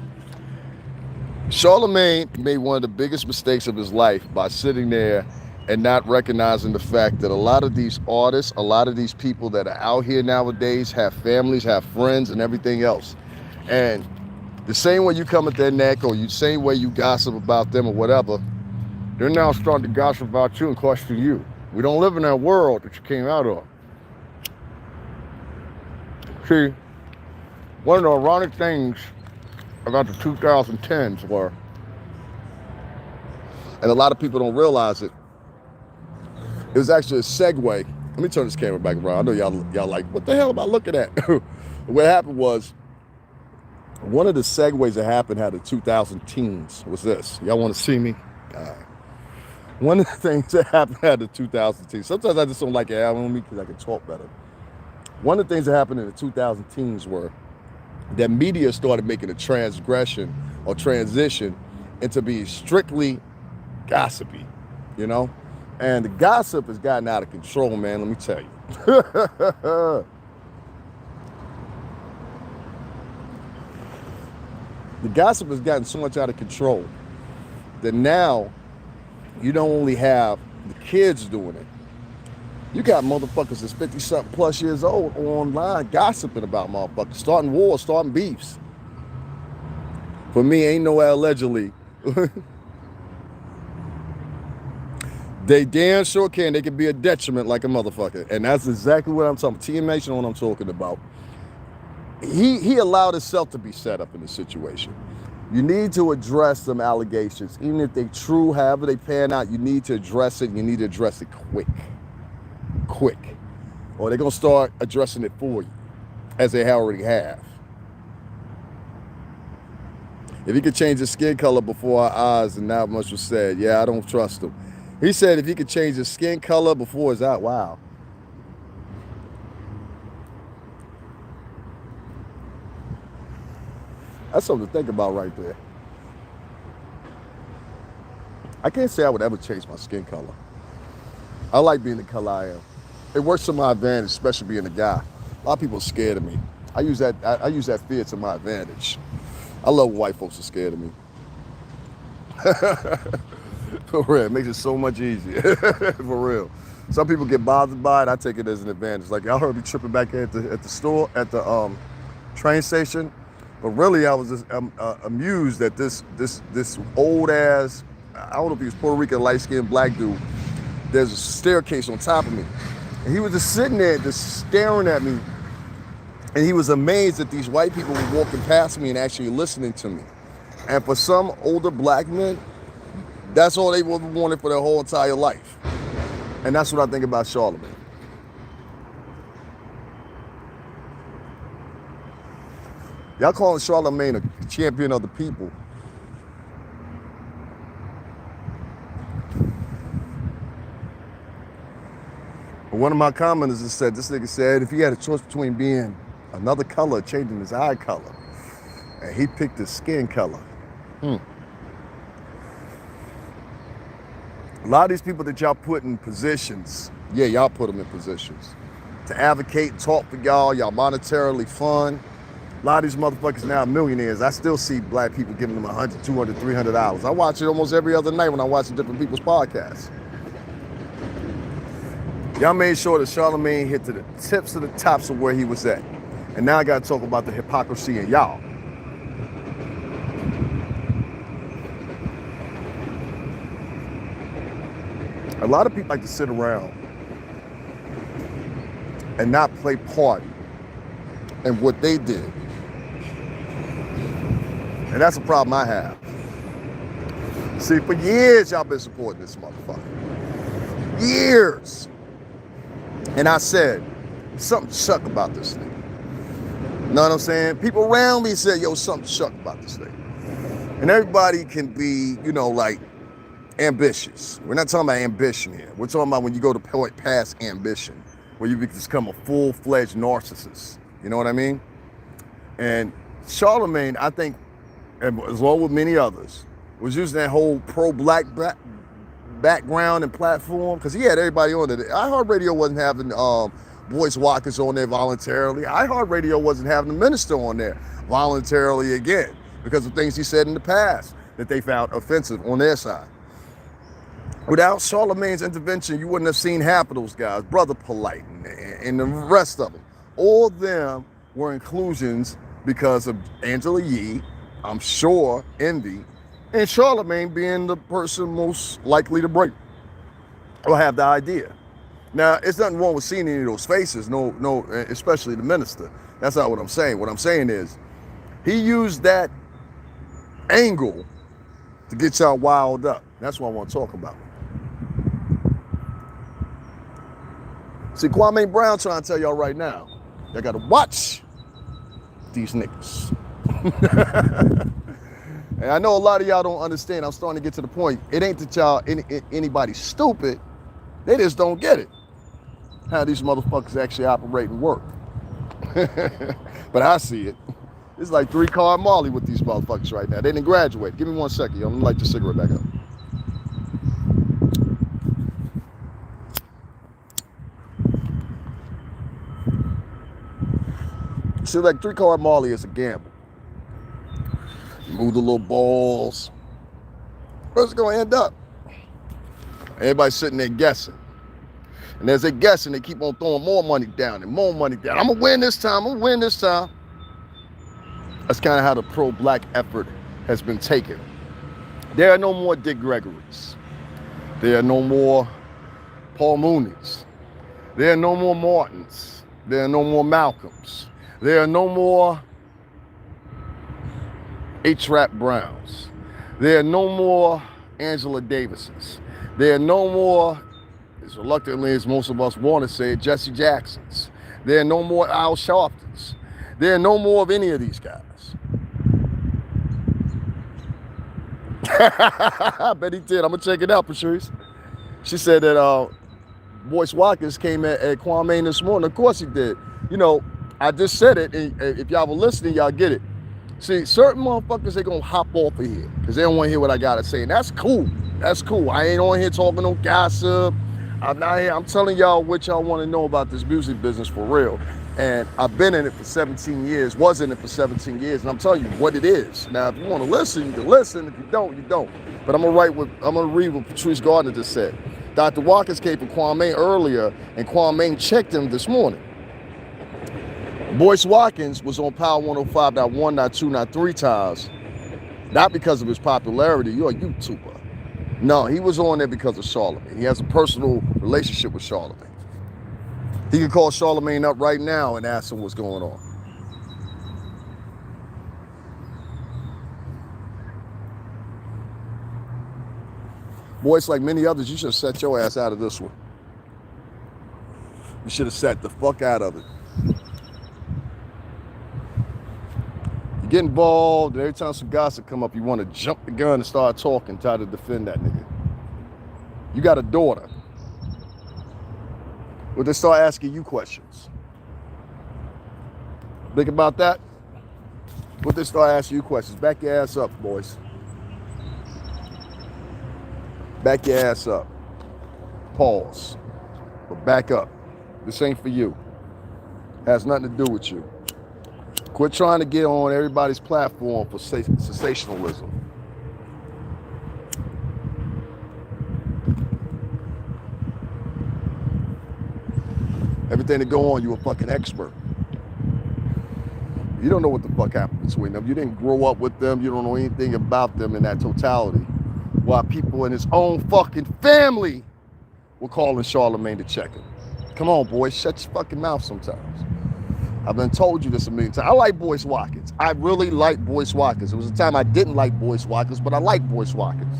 Charlemagne made one of the biggest mistakes of his life by sitting there and not recognizing the fact that a lot of these artists, a lot of these people that are out here nowadays have families, have friends, and everything else. And the same way you come at their neck or the same way you gossip about them or whatever, they're now starting to gossip about you and question you. We don't live in that world that you came out of. See, one of the ironic things about the 2010s were, and a lot of people don't realize it, it was actually a segue. Let me turn this camera back around. I know y'all like, what the hell am I looking at? What happened was, one of the segues that happened had the 2000 teens was this. Y'all want to see me? All right. One of the things that happened had the 2000 teens. Sometimes I just don't like it on me because I can talk better. One of the things that happened in the 2000 teens were that media started making a transgression or transition into being strictly gossipy, you know? And the gossip has gotten out of control, man, let me tell you. The gossip has gotten so much out of control that now you don't only have the kids doing it. You got motherfuckers that's 50-something plus years old online gossiping about motherfuckers, starting wars, starting beefs. For me, ain't no allegedly. They damn sure can. They can be a detriment like a motherfucker. And that's exactly what I'm talking about. TMH know what I'm talking about. He allowed himself to be set up in this situation. You need to address some allegations. Even if they true, however they pan out, you need to address it. You need to address it quick. Or they're going to start addressing it for you, as they already have. If he could change his skin color before our eyes and not much was said, yeah, I don't trust him. He said if he could change his skin color before his eye, wow. That's something to think about right there. I can't say I would ever change my skin color. I like being the color I am. It works to my advantage, especially being a guy. A lot of people are scared of me. I use that fear to my advantage. I love when white folks are scared of me. For real, it makes it so much easier. For real. Some people get bothered by it. I take it as an advantage. Like y'all heard me tripping back at the store, at the train station. But really, I was just amused that this old ass, I don't know if he was Puerto Rican, light-skinned black dude. There's a staircase on top of me. And he was just sitting there, just staring at me. And he was amazed that these white people were walking past me and actually listening to me. And for some older black men, that's all they wanted for their whole entire life. And that's what I think about Charlemagne. Y'all calling Charlemagne a champion of the people. But one of my commenters has said, this nigga said, if he had a choice between being another color, changing his eye color, and he picked his skin color. A lot of these people that y'all put in positions, yeah, y'all put them in positions to advocate and talk for y'all monetarily fund. lot of these motherfuckers now are millionaires. I still see black people giving them $100, $200, $300. I watch it almost every other night when I watch different people's podcasts. Y'all made sure that Charlemagne hit to the tips of the tops of where he was at. And now I got to talk about the hypocrisy in y'all. A lot of people like to sit around and not play part in what they did. And that's a problem I have. See, for years y'all been supporting this motherfucker. Years. And I said, something suck about this thing. Know what I'm saying? People around me said, yo, something suck about this thing. And everybody can be, you know, like, ambitious. We're not talking about ambition here. We're talking about when you go to point past ambition, where you become a full-fledged narcissist. You know what I mean? And Charlemagne, I think, as well with many others, was using that whole pro-black background and platform, because he had everybody on it. iHeartRadio wasn't having voice walkers on there voluntarily. iHeartRadio wasn't having the minister on there voluntarily again, because of things he said in the past that they found offensive on their side. Without Charlemagne's intervention, you wouldn't have seen half of those guys, Brother Polite and the rest of them. All of them were inclusions because of Angela Yee, I'm sure, Envy, and Charlemagne being the person most likely to break or have the idea. Now, it's nothing wrong with seeing any of those faces, no, especially the minister. That's not what I'm saying. What I'm saying is, he used that angle to get y'all wild up. That's what I want to talk about. See, Kwame Brown trying to tell y'all right now, y'all got to watch these niggas. And I know a lot of y'all don't understand. I'm starting to get to the point. It ain't that y'all, anybody stupid. They just don't get it. How these motherfuckers actually operate and work. But I see it. It's like 3-card Molly with these motherfuckers right now. They didn't graduate. Give me 1 second, yo. I'm gonna light your cigarette back up. See, like 3-card Molly is a gamble. You move the little balls. Where's it gonna end up? Everybody's sitting there guessing. And as they guessing, they keep on throwing more money down and more money down. I'm gonna win this time, I'm gonna win this time. That's kind of how the pro-black effort has been taken. There are no more Dick Gregory's. There are no more Paul Mooney's. There are no more Martins. There are no more Malcolms. There are no more H-Rap Browns. There are no more Angela Davisons. There are no more, as reluctantly as most of us want to say, Jesse Jacksons. There are no more Al Sharptons. There are no more of any of these guys. I bet he did. I'm going to check it out, Patrice. She said that Boyce Watkins came at Kwame this morning. Of course he did. You know, I just said it, and if y'all were listening, y'all get it. See, certain motherfuckers, they gonna hop off of here because they don't want to hear what I gotta say. And that's cool. That's cool. I ain't on here talking no gossip. I'm not here. I'm telling y'all what y'all want to know about this music business for real. And I've been in it for 17 years, was in it for 17 years, and I'm telling you what it is. Now, if you want to listen, you can listen. If you don't, you don't. But I'm gonna read what Patrice Gardner just said. Dr. Watkins came for Kwame earlier, and Kwame checked him this morning. Boyce Watkins was on Power 105, not 1, not 2, not 3 times. Not because of his popularity. You're a YouTuber. No, he was on there because of Charlemagne. He has a personal relationship with Charlemagne. He could call Charlemagne up right now and ask him what's going on. Boyce, like many others, you should have set your ass out of this one. You should have set the fuck out of it. You get involved, and every time some gossip come up, you want to jump the gun and start talking, try to defend that nigga. You got a daughter. Well, they start asking you questions. Think about that. What they start asking you questions. Back your ass up, boys. Back your ass up. Pause. But back up. This ain't for you. Has nothing to do with you. Quit trying to get on everybody's platform for sensationalism. Everything that go on, you a fucking expert. You don't know what the fuck happened between them. You didn't grow up with them. You don't know anything about them in that totality. While people in his own fucking family were calling Charlemagne to check him. Come on, boy, shut your fucking mouth sometimes. I've been told you this a million times. I like Boyce Watkins. I really like Boyce Watkins. It was a time I didn't like Boyce Watkins, but I like Boyce Watkins.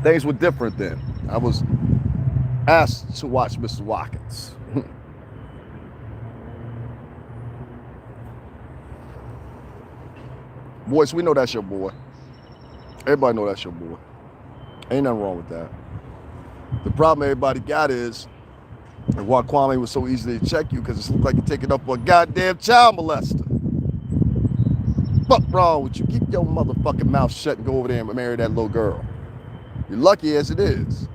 Things were different then. I was asked to watch Mr. Watkins. Boyce, we know that's your boy. Everybody know that's your boy. Ain't nothing wrong with that. The problem everybody got is, and why Kwame was so easy to check you, because it looked like you're taking up for a goddamn child molester. Fuck wrong with you? Keep your motherfucking mouth shut and go over there and marry that little girl. You're lucky as it is.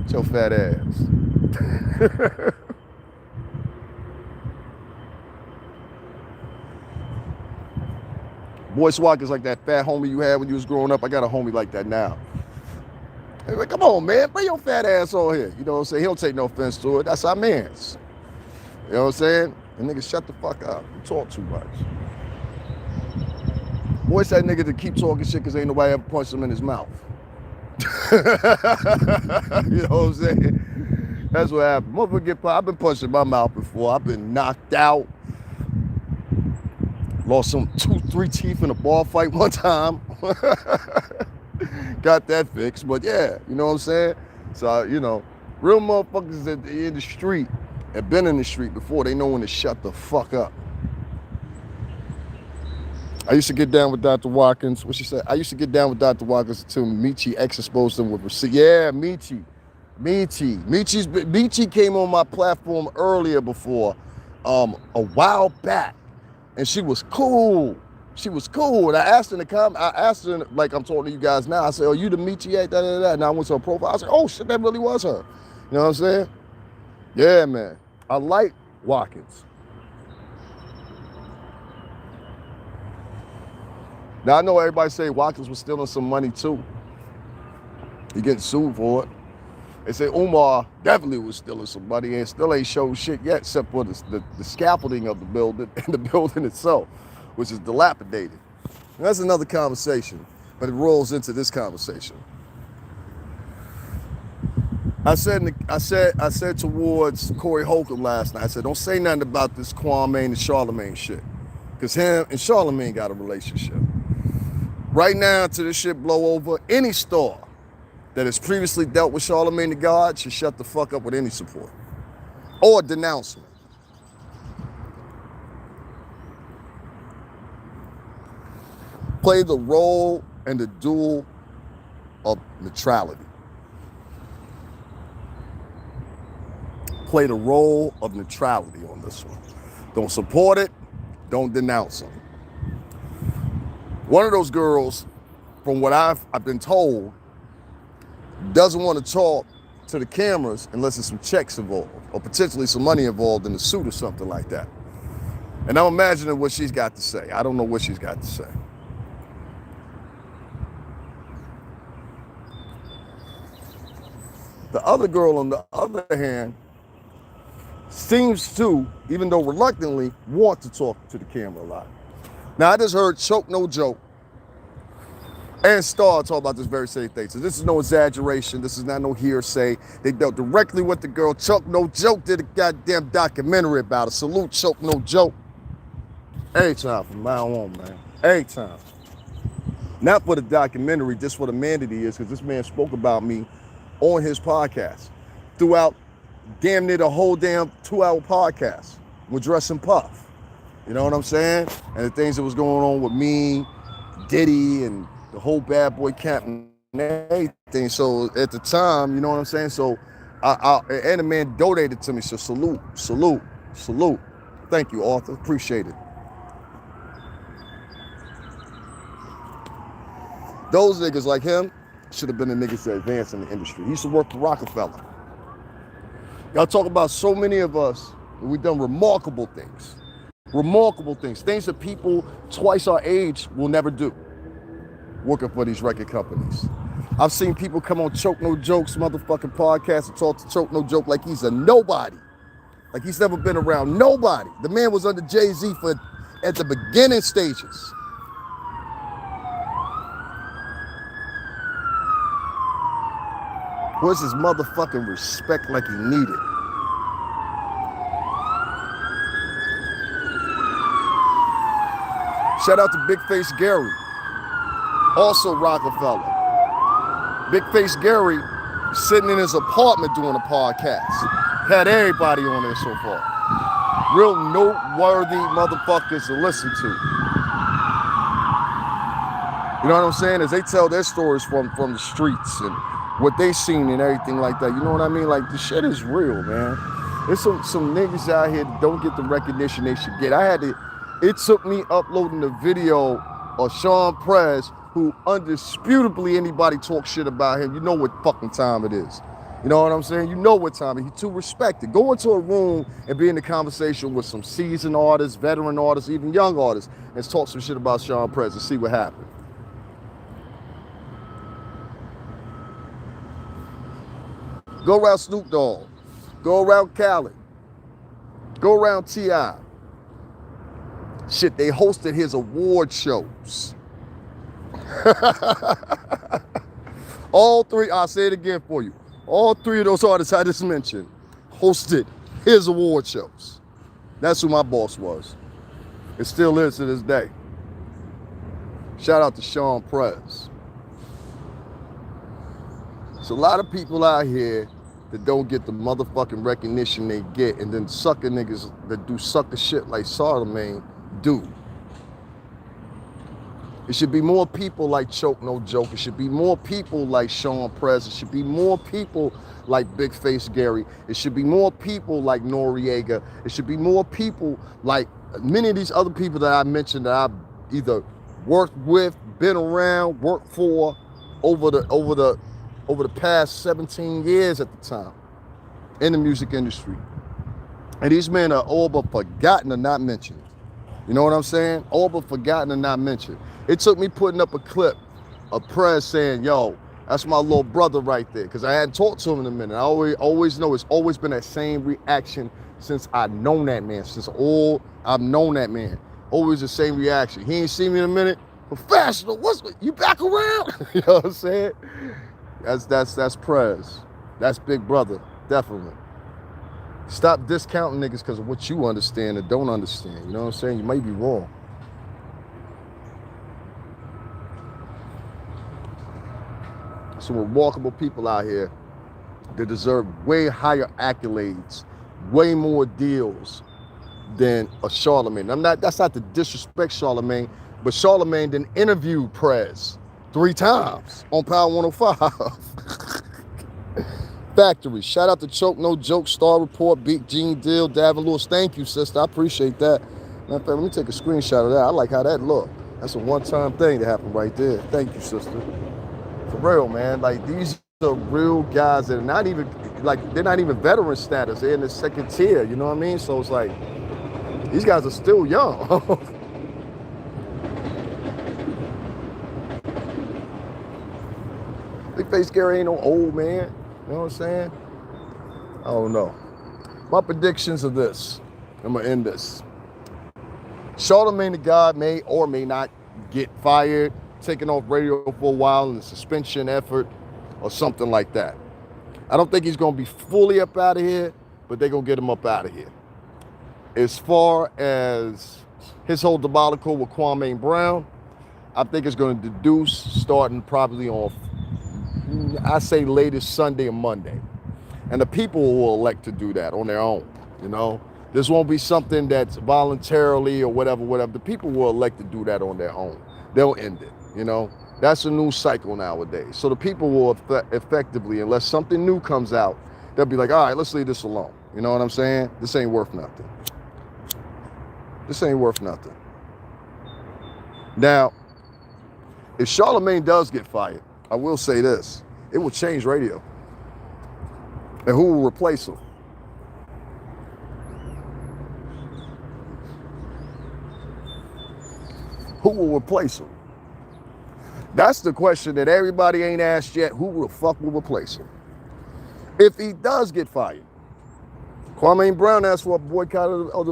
It's your fat ass. Boyce Watkins like that fat homie you had when you was growing up. I got a homie like that now. Hey, like, come on, man, bring your fat ass on here. You know what I'm saying? He don't take no offense to it. That's our mans. You know what I'm saying? And niggas shut the fuck up. You talk too much. Boyce that nigga to keep talking shit because ain't nobody ever punched him in his mouth. You know what I'm saying? That's what happened. Motherfucker get punched. I've been punched in my mouth before. I've been knocked out. Lost some 2-3 teeth in a ball fight one time. Got that fixed, but yeah, you know what I'm saying? So, you know, real motherfuckers that in the street have been in the street before. They know when to shut the fuck up. I used to get down with Dr. Watkins. What she said? I used to get down with Dr. Watkins until Michi exposed him with receipt. Yeah, Michi. Michi came on my platform earlier before, a while back. And she was cool. She was cool. And I asked her in the comment, I asked her, like I'm talking to you guys now, I said, oh, you the Michi? And I went to her profile. I said, oh shit, that really was her. You know what I'm saying? Yeah, man. I like Watkins. Now I know everybody say Watkins was stealing some money too. He getting sued for it. They say Umar definitely was stealing some money and still ain't showed shit yet except for the scaffolding of the building and the building itself, which is dilapidated. And that's another conversation, but it rolls into this conversation. I said towards Corey Holcomb last night, I said, don't say nothing about this Kwame and Charlemagne shit. Because him and Charlemagne got a relationship. Right now, till this shit blow over, any store that has previously dealt with Charlemagne the God should shut the fuck up with any support or denouncement. Play the role and the duel of neutrality. Play the role of neutrality on this one. Don't support it, don't denounce them. One of those girls, from what I've been told, doesn't want to talk to the cameras unless there's some checks involved or potentially some money involved in the suit or something like that. And I'm imagining what she's got to say. I don't know what she's got to say. The other girl, on the other hand, seems to, even though reluctantly, want to talk to the camera a lot. Now, I just heard Choke No Joke and Star talk about this very same thing. So this is no exaggeration. This is not no hearsay. They dealt directly with the girl. Choke No Joke did a goddamn documentary about it. Salute Choke No Joke. Anytime from now on, man. Anytime. Not for the documentary, just for the man that he is, because this man spoke about me on his podcast throughout damn near the whole damn 2-hour podcast with Dress and Puff. You know what I'm saying? And the things that was going on with me, Diddy, and the whole bad boy camp and everything. So at the time, you know what I'm saying? So and the man donated to me. So salute. Thank you, Arthur. Appreciate it. Those niggas like him should have been the niggas that advanced in the industry. He used to work for Rockefeller. Y'all talk about so many of us, we've done remarkable things. Remarkable things that people twice our age will never do, working for these record companies. I've seen people come on Choke No Joke's motherfucking podcast and talk to Choke No Joke like he's a nobody, like he's never been around nobody. The man was under Jay-Z at the beginning stages. Where's his motherfucking respect like he needed? Shout out to Big Face Gary, also Rockefeller. Big Face Gary sitting in his apartment doing a podcast. Had everybody on there so far. Real noteworthy motherfuckers to listen to. You know what I'm saying? As they tell their stories from the streets and what they seen and everything like that. You know what I mean? Like, the shit is real, man. There's some niggas out here that don't get the recognition they should get. It took me uploading the video of Sean Prez, who undisputably anybody talk shit about him. You know what fucking time it is. You know what I'm saying? You know what time it is. He's too respected. Go into a room and be in a conversation with some seasoned artists, veteran artists, even young artists, and talk some shit about Sean Prez and see what happens. Go around Snoop Dogg. Go around Khaled. Go around T.I. Shit, they hosted his award shows. All three, I'll say it again for you. All three of those artists I just mentioned hosted his award shows. That's who my boss was. It still is to this day. Shout out to Sean Prez. There's a lot of people out here that don't get the motherfucking recognition they get, and then sucker niggas that do sucker shit like Charlemagne do. It should be more people like Choke No Joke. It should be more people like Sean Prez. It should be more people like Big Face Gary. It should be more people like Noriega. It should be more people like many of these other people that I mentioned that I've either worked with, been around, worked for over the past 17 years at the time in the music industry. And these men are all but forgotten or not mentioned. You know what I'm saying? All but forgotten and not mentioned. It took me putting up a clip of Prez saying, yo, that's my little brother right there, because I hadn't talked to him in a minute. I always know it's always been that same reaction since I've known that man, I've known that man. Always the same reaction. He ain't seen me in a minute. Professional, you back around? You know what I'm saying? That's Prez. That's Big Brother, definitely. Stop discounting niggas because of what you understand or don't understand. You know what I'm saying? You might be wrong. Some remarkable people out here that deserve way higher accolades, way more deals than a Charlemagne. That's not to disrespect Charlemagne, but Charlemagne done interviewed Prez 3 times on Power 105. Factory. Shout out to Choke No Joke, Star Report, Big Gene Deal, Davin Lewis. Thank you, sister. I appreciate that. Matter of fact, let me take a screenshot of that. I like how that looked. That's a one-time thing that happened right there. Thank you, sister. For real, man. Like, these are real guys that are not even, like, they're not even veteran status. They're in the second tier, you know what I mean? So it's like, these guys are still young. Big Face Gary ain't no old man. You know what I'm saying? I don't know. My predictions are this. I'm going to end this. Charlemagne the God may or may not get fired, taken off radio for a while in a suspension effort or something like that. I don't think he's going to be fully up out of here, but they're going to get him up out of here. As far as his whole debacle with Kwame Brown, I think it's going to deduce starting probably on, I say, latest Sunday or Monday. And the people will elect to do that on their own, you know? This won't be something that's voluntarily or whatever. The people will elect to do that on their own. They'll end it, you know? That's a new cycle nowadays. So the people will effectively, unless something new comes out, they'll be like, all right, let's leave this alone. You know what I'm saying? This ain't worth nothing. This ain't worth nothing. Now, if Charlemagne does get fired, I will say this, it will change radio. And who will replace him? Who will replace him? That's the question that everybody ain't asked yet. Who the fuck will replace him? If he does get fired, Kwame Brown asked for a boycott of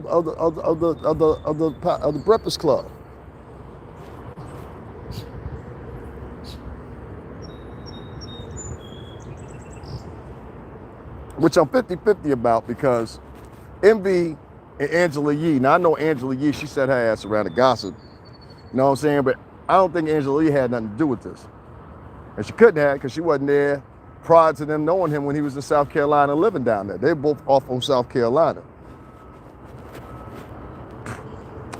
the Breakfast Club. Which I'm 50-50 about, because Envy and Angela Yee, now I know Angela Yee, she set her ass around the gossip, you know what I'm saying? But I don't think Angela Yee had nothing to do with this. And she couldn't have, because she wasn't there prior to them knowing him when he was in South Carolina living down there. They're both off on South Carolina.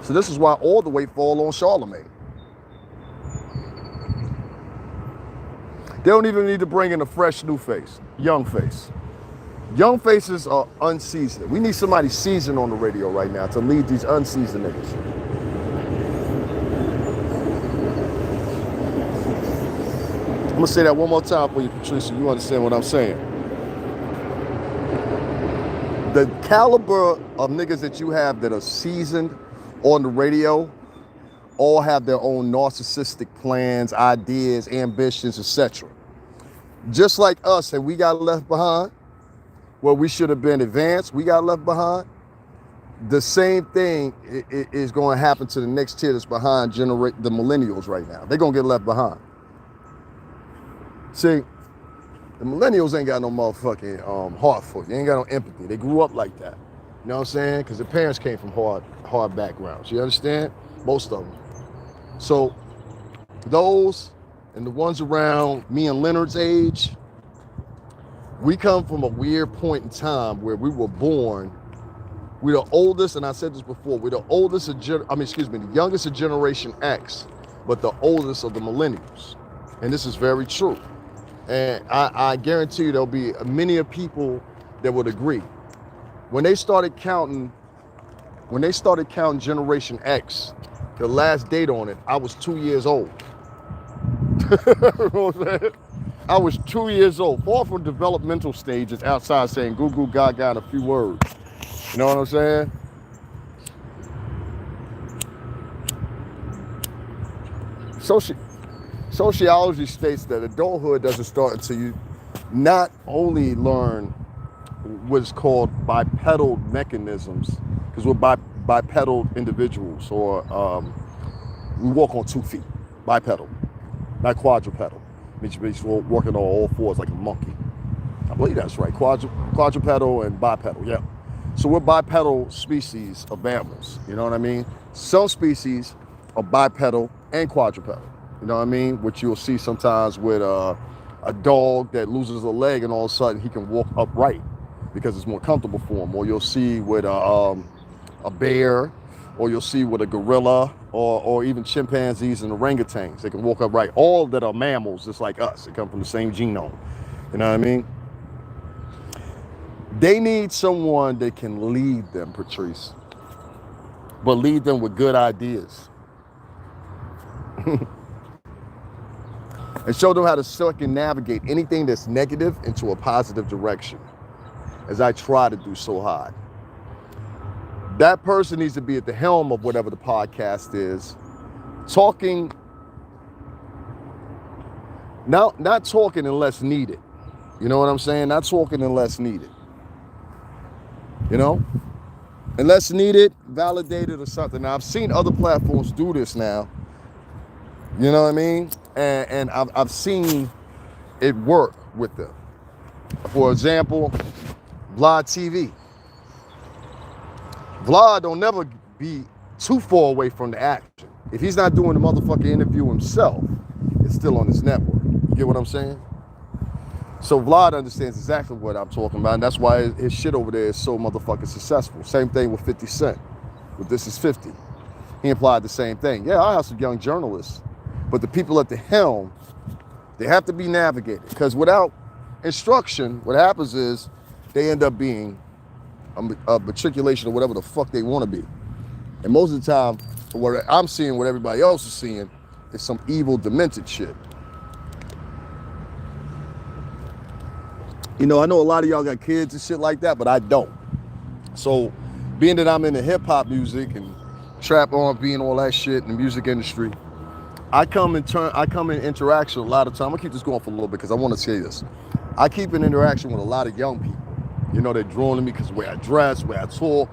So this is why all the weight fall on Charlemagne. They don't even need to bring in a fresh new face, young face. Young faces are unseasoned. We need somebody seasoned on the radio right now to lead these unseasoned niggas. I'm gonna say that one more time for you, Patricia, you understand what I'm saying. The caliber of niggas that you have that are seasoned on the radio all have their own narcissistic plans, ideas, ambitions, etc. Just like us, and we got left behind, where we should have been advanced, we got left behind. The same thing is going to happen to the next tier that's behind the millennials right now. They're going to get left behind. See, the millennials ain't got no motherfucking heart for you. They ain't got no empathy. They grew up like that. You know what I'm saying? Because their parents came from hard backgrounds. You understand? Most of them. So those and the ones around me and Leonard's age, we come from a weird point in time where we were born. We're the oldest, and I said this before, we're the oldest the youngest of Generation X, but the oldest of the millennials. And this is very true. And I guarantee you there'll be many of people that would agree. When they started counting Generation X, the last date on it, I was 2 years old. You know what I'm saying? I was 2 years old, far from developmental stages outside saying goo goo gaga and a few words. You know what I'm saying? Sociology states that adulthood doesn't start until you not only learn what's called bipedal mechanisms, because we're bipedal individuals, or we walk on 2 feet, bipedal, not quadrupedal. Means we're working on all fours like a monkey. I believe that's right. Quadrupedal and bipedal, yeah. So we're bipedal species of mammals, you know what I mean? Some species are bipedal and quadrupedal, you know what I mean? Which you'll see sometimes with a dog that loses a leg and all of a sudden he can walk upright because it's more comfortable for him. Or you'll see with a bear, or you'll see with a gorilla, or even chimpanzees and orangutans. They can walk upright. All that are mammals, just like us. They come from the same genome. You know what I mean? They need someone that can lead them, Patrice, but lead them with good ideas. And show them how to circumnavigate anything that's negative into a positive direction, as I try to do so hard. That person needs to be at the helm of whatever the podcast is, talking, not talking unless needed. You know what I'm saying? Not talking unless needed. You know? Unless needed, validated or something. Now, I've seen other platforms do this now. You know what I mean? And I've seen it work with them. For example, Vlad TV. Vlad don't never be too far away from the action. If he's not doing the motherfucking interview himself, it's still on his network. You get what I'm saying? So Vlad understands exactly what I'm talking about, and that's why his shit over there is so motherfucking successful. Same thing with 50 Cent. With This Is 50. He implied the same thing. Yeah, I have some young journalists, but the people at the helm, they have to be navigated. Because without instruction, what happens is they end up being a matriculation of whatever the fuck they want to be. And most of the time, what I'm seeing, what everybody else is seeing, is some evil, demented shit. You know, I know a lot of y'all got kids and shit like that, but I don't. So being that I'm into hip hop music and trap R&B and all that shit in the music industry. I come in interaction a lot of time. I'm gonna keep this going for a little bit because I want to say this. I keep an interaction with a lot of young people. You know, they're drawn to me because the way I dress, the way I talk.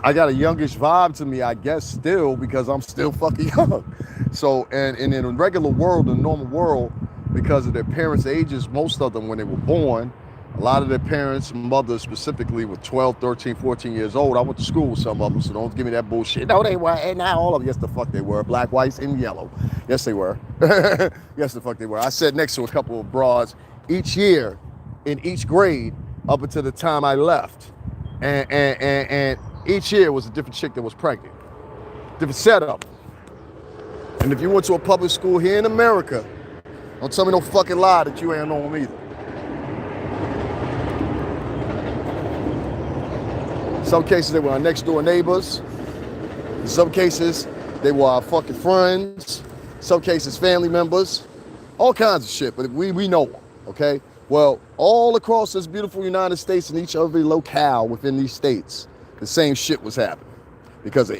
I got a youngish vibe to me, I guess, still, because I'm still fucking young. So, and in the regular world, the normal world, because of their parents' ages, most of them when they were born, a lot of their parents, mothers specifically, were 12, 13, 14 years old. I went to school with some of them, so don't give me that bullshit. No, they were, and not all of them. Yes, the fuck they were. Black, whites, and yellow. Yes, they were. Yes, the fuck they were. I sat next to a couple of broads each year in each grade up until the time I left. And each year was a different chick that was pregnant. Different setup. And if you went to a public school here in America, don't tell me no fucking lie that you ain't known them either. In some cases, they were our next door neighbors. In some cases, they were our fucking friends. In some cases, family members. All kinds of shit, but we know them, okay? Well, all across this beautiful United States and each every locale within these states, the same shit was happening because of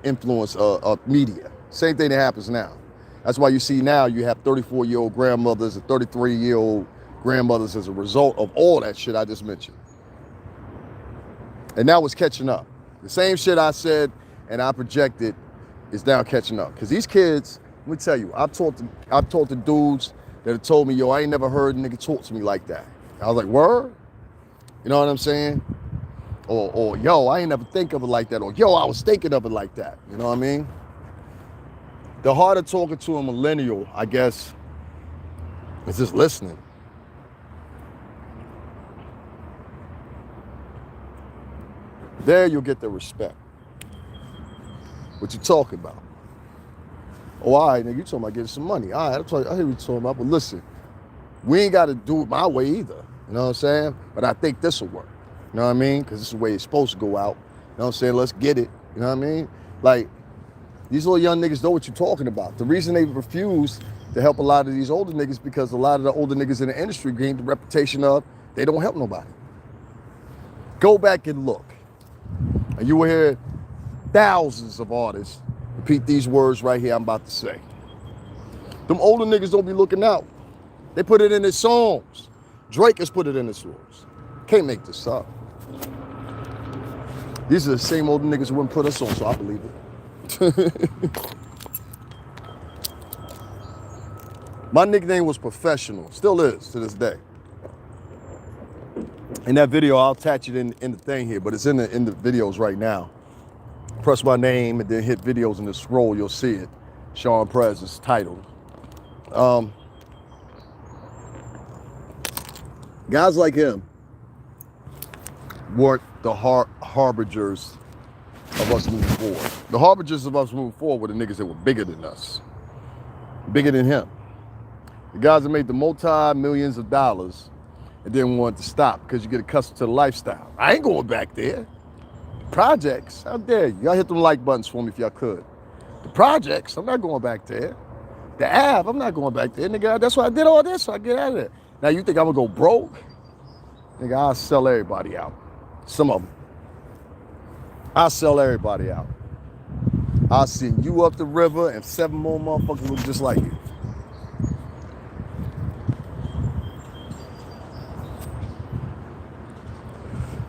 influence of media. Same thing that happens now. That's why you see now you have 34-year-old grandmothers and 33-year-old grandmothers as a result of all that shit I just mentioned. And now it's catching up. The same shit I said and I projected is now catching up. Because these kids, let me tell you, I've talked to dudes that have told me, yo, I ain't never heard a nigga talk to me like that. I was like, word? You know what I'm saying? Or yo, I ain't never think of it like that. Or yo, I was thinking of it like that. You know what I mean? The harder talking to a millennial, I guess, is just listening. There you'll get the respect. What you talking about? Oh, all right, nigga, you talking about getting some money. All right, I hear what you talking about, but listen, we ain't got to do it my way either. You know what I'm saying? But I think this will work. You know what I mean? Because this is the way it's supposed to go out. You know what I'm saying? Let's get it. You know what I mean? Like, these little young niggas know what you're talking about. The reason they refuse to help a lot of these older niggas because a lot of the older niggas in the industry gained the reputation of they don't help nobody. Go back and look. And you will hear thousands of artists repeat these words right here I'm about to say. Them older niggas don't be looking out. They put it in their songs. Drake has put it in his songs. Can't make this up. These are the same older niggas who wouldn't put us on, so I believe it. My nickname was Professional, still is to this day. In that video, I'll attach it in the thing here, but it's in the videos right now. Press my name and then hit videos in the scroll, you'll see it. Sean Prez is titled. Guys like him weren't the harbingers of us moving forward. The harbingers of us moving forward were the niggas that were bigger than us, bigger than him. The guys that made the multi-millions of dollars and didn't want to stop because you get accustomed to the lifestyle. I ain't going back there. Projects, how dare you? Y'all hit them like buttons for me if y'all could. The projects, I'm not going back there. The app, I'm not going back there. Nigga, that's why I did all this, so I get out of there. Now you think I'm gonna go broke? Nigga, I'll sell everybody out. Some of them. I'll sell everybody out. I'll send you up the river and 7 more motherfuckers look just like you.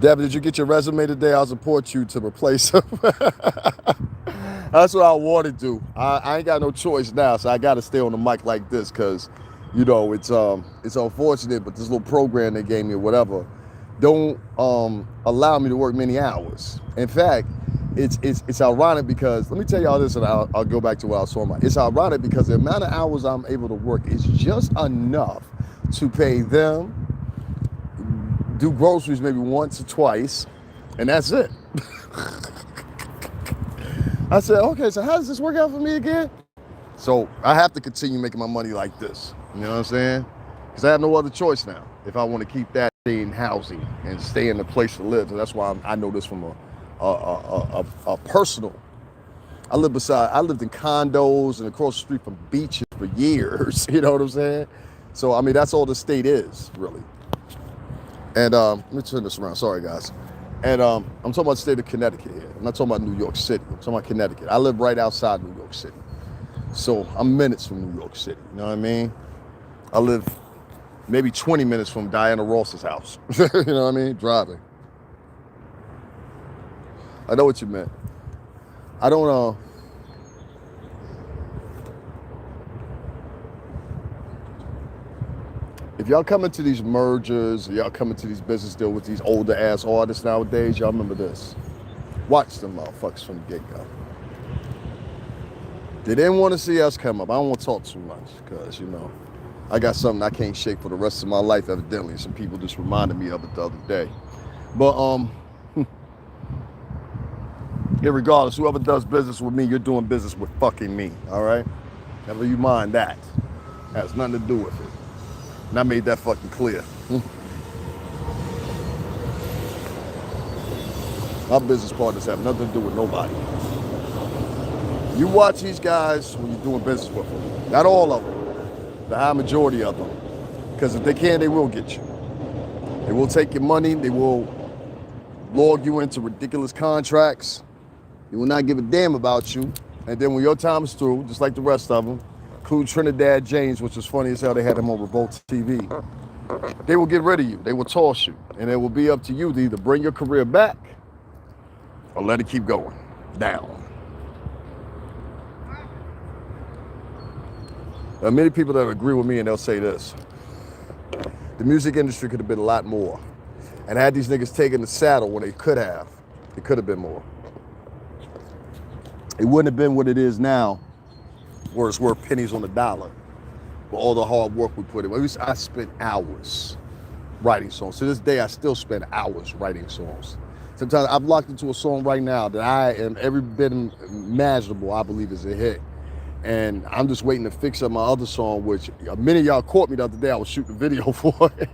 Devin, did you get your resume today? I'll support you to replace him. That's what I want to do. I ain't got no choice now, so I got to stay on the mic like this because, you know, it's unfortunate, but this little program they gave me or whatever don't allow me to work many hours. In fact, it's ironic because, let me tell y'all this and I'll go back to what I was talking about. It's ironic because the amount of hours I'm able to work is just enough to pay them, do groceries maybe once or twice, and that's it. I said, okay, so how does this work out for me again? So I have to continue making my money like this. You know what I'm saying? Because I have no other choice now if I want to keep that in housing and stay in the place to live. And that's why I know this from a personal. I lived in condos and across the street from beaches for years. You know what I'm saying? So, I mean, that's all the state is, really. And let me turn this around. Sorry, guys. And I'm talking about the state of Connecticut here. I'm not talking about New York City. I'm talking about Connecticut. I live right outside New York City. So I'm minutes from New York City. You know what I mean? I live maybe 20 minutes from Diana Ross's house. You know what I mean? Driving. I know what you meant. I don't know. If y'all come into these mergers, y'all come into these business deals with these older ass artists nowadays, y'all remember this. Watch them motherfuckers from the get-go. They didn't want to see us come up. I don't want to talk too much because, you know, I got something I can't shake for the rest of my life, evidently. Some people just reminded me of it the other day. But, irregardless, whoever does business with me, you're doing business with fucking me, all right? Never you mind that. Has nothing to do with it. And I made that fucking clear. My business partners have nothing to do with nobody. You watch these guys when you're doing business with them. Not all of them. The high majority of them. Because if they can, they will get you. They will take your money. They will log you into ridiculous contracts. They will not give a damn about you. And then when your time is through, just like the rest of them, include Trinidad James, which was funny as hell, they had him on Revolt TV. They will get rid of you. They will toss you. And it will be up to you to either bring your career back or let it keep going down. There are many people that agree with me and they'll say this. The music industry could have been a lot more. And had these niggas taken the saddle when they could have, it could have been more. It wouldn't have been what it is now, where it's worth pennies on the dollar for all the hard work we put in. I spent hours writing songs. To this day, I still spend hours writing songs. Sometimes I've locked into a song right now that I am every bit imaginable, I believe is a hit. And I'm just waiting to fix up my other song, which many of y'all caught me the other day. I was shooting a video for it.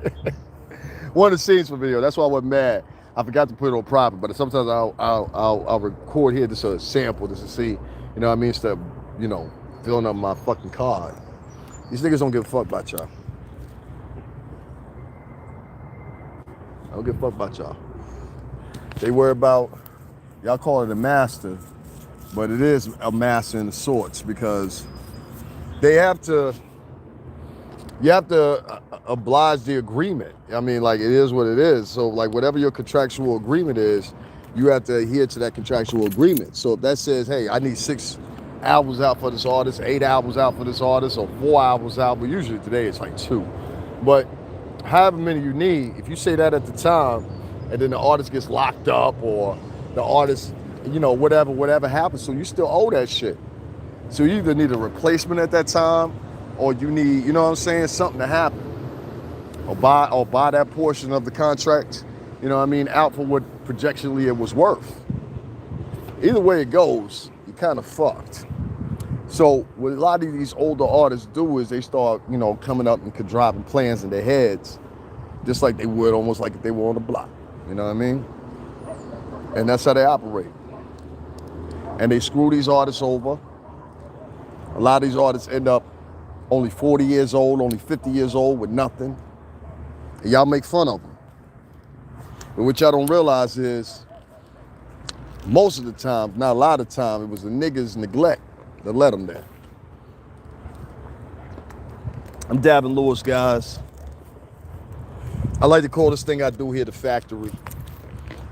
One of the scenes for video. That's why I wasn't mad. I forgot to put it on private, but sometimes I'll record here just a sample just to see, you know what I mean, instead of, you know, filling up my fucking card. These niggas don't give a fuck about y'all. I don't give a fuck about y'all. They worry about, y'all call it a master, but it is a master in sorts because they have to, you have to oblige the agreement. I mean, like, it is what it is. So, like, whatever your contractual agreement is, you have to adhere to that contractual agreement. So if that says, hey, I need 6 albums out for this artist, 8 albums out for this artist, or 4 albums out, but usually today it's like 2. But however many you need, if you say that at the time, and then the artist gets locked up, or the artist, you know, whatever happens, so you still owe that shit. So you either need a replacement at that time, or you need, you know what I'm saying, something to happen. Or buy that portion of the contract, you know what I mean, out for what projectionally it was worth. Either way it goes, you're kind of fucked. So what a lot of these older artists do is they start, you know, coming up and contriving plans in their heads, just like they would, almost like if they were on the block, you know what I mean? And that's how they operate. And they screw these artists over. A lot of these artists end up only 40 years old, only 50 years old with nothing. And y'all make fun of them. But what y'all don't realize is, most of the time, not a lot of the time, it was the niggas' neglect that led them there. I'm Davin Lewis, guys. I like to call this thing I do here the factory.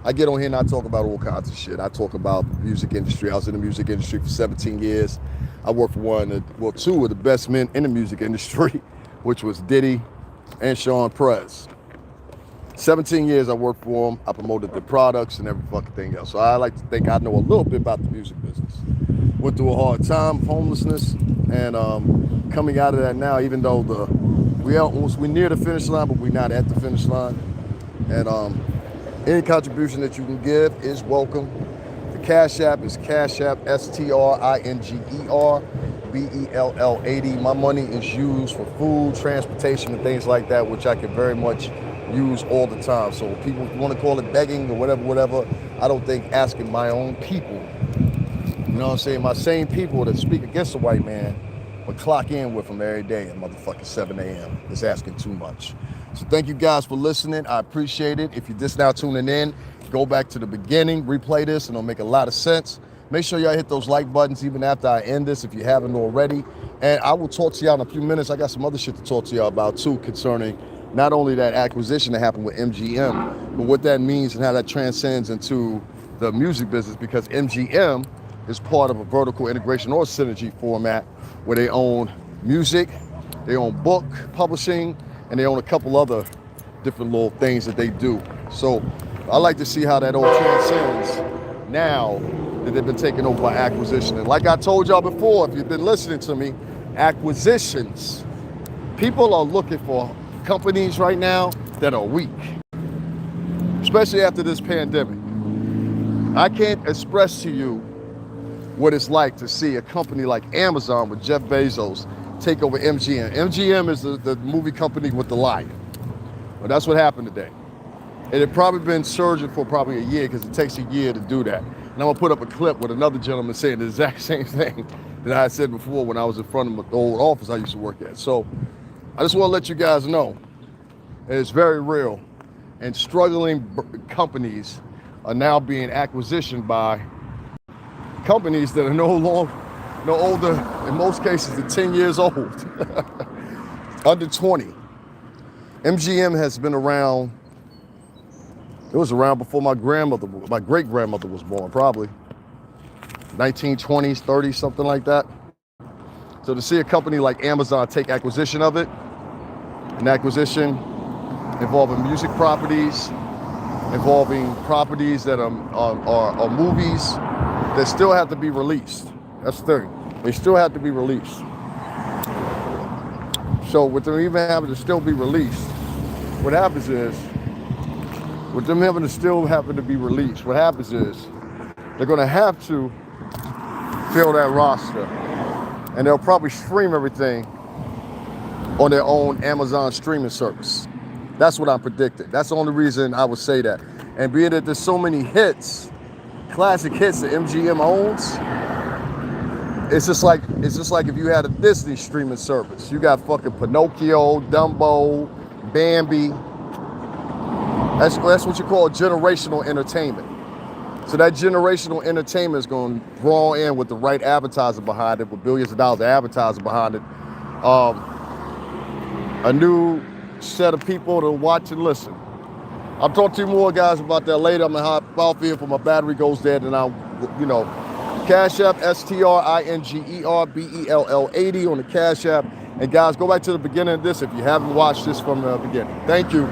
I get on here and I talk about all kinds of shit. I talk about the music industry. I was in the music industry for 17 years. I worked for two of the best men in the music industry, which was Diddy and Sean Prez. 17 years I worked for them. I promoted the products and every fucking thing else. So I like to think I know a little bit about the music business. Went through a hard time, homelessness, and coming out of that now, even though we're near the finish line, but we're not at the finish line. And any contribution that you can give is welcome. The Cash App is CASHAPP, STRINGERBELL80. My money is used for food, transportation, and things like that, which I can very much use all the time. So if people want to call it begging or whatever, I don't think asking my own people, you know what I'm saying, my same people that speak against the white man, but clock in with them every day at motherfucking 7 a.m. is asking too much. So thank you guys for listening. I appreciate it. If you're just now tuning in, go back to the beginning, replay this, and it'll make a lot of sense. Make sure y'all hit those like buttons even after I end this if you haven't already. And I will talk to y'all in a few minutes. I got some other shit to talk to y'all about too concerning not only that acquisition that happened with MGM, but what that means and how that transcends into the music business, because MGM is part of a vertical integration or synergy format where they own music, they own book publishing, and they own a couple other different little things that they do. So I like to see how that all transcends now that they've been taken over by acquisition. And like I told y'all before, if you've been listening to me, acquisitions, people are looking for companies right now that are weak, especially after this pandemic. I can't express to you what it's like to see a company like Amazon with Jeff Bezos take over MGM. MGM is the movie company with the lion. Well, that's what happened today. It had probably been surging for probably a year because it takes a year to do that. And I'm gonna put up a clip with another gentleman saying the exact same thing that I said before when I was in front of the old office I used to work at. So I just wanna let you guys know it's very real. And struggling companies are now being acquisitioned by companies that are no older, in most cases, than 10 years old, under 20. MGM has been around, it was around before my great-grandmother was born, probably 1920s, 30s, something like that. So to see a company like Amazon take acquisition of it, an acquisition involving music properties, involving properties that are movies that still have to be released. That's the thing. They still have to be released. So with them even having to still be released, what happens is, with them having to still happen to be released, what happens is they're gonna have to fill that roster, and they'll probably stream everything on their own Amazon streaming service. That's what I'm predicting. That's the only reason I would say that. And being that there's so many hits, classic hits that MGM owns, it's just like if you had a Disney streaming service. You got fucking Pinocchio, Dumbo, Bambi. That's what you call generational entertainment. So that generational entertainment is going to draw in with the right advertiser behind it, with billions of dollars of advertising behind it, a new set of people to watch and listen. I'll talk to you more, guys, about that later. I'm gonna hop off here for my battery goes dead, and I'll, Cash App, STRINGERBELL80 on the Cash App. And guys, go back to the beginning of this if you haven't watched this from the beginning. Thank you.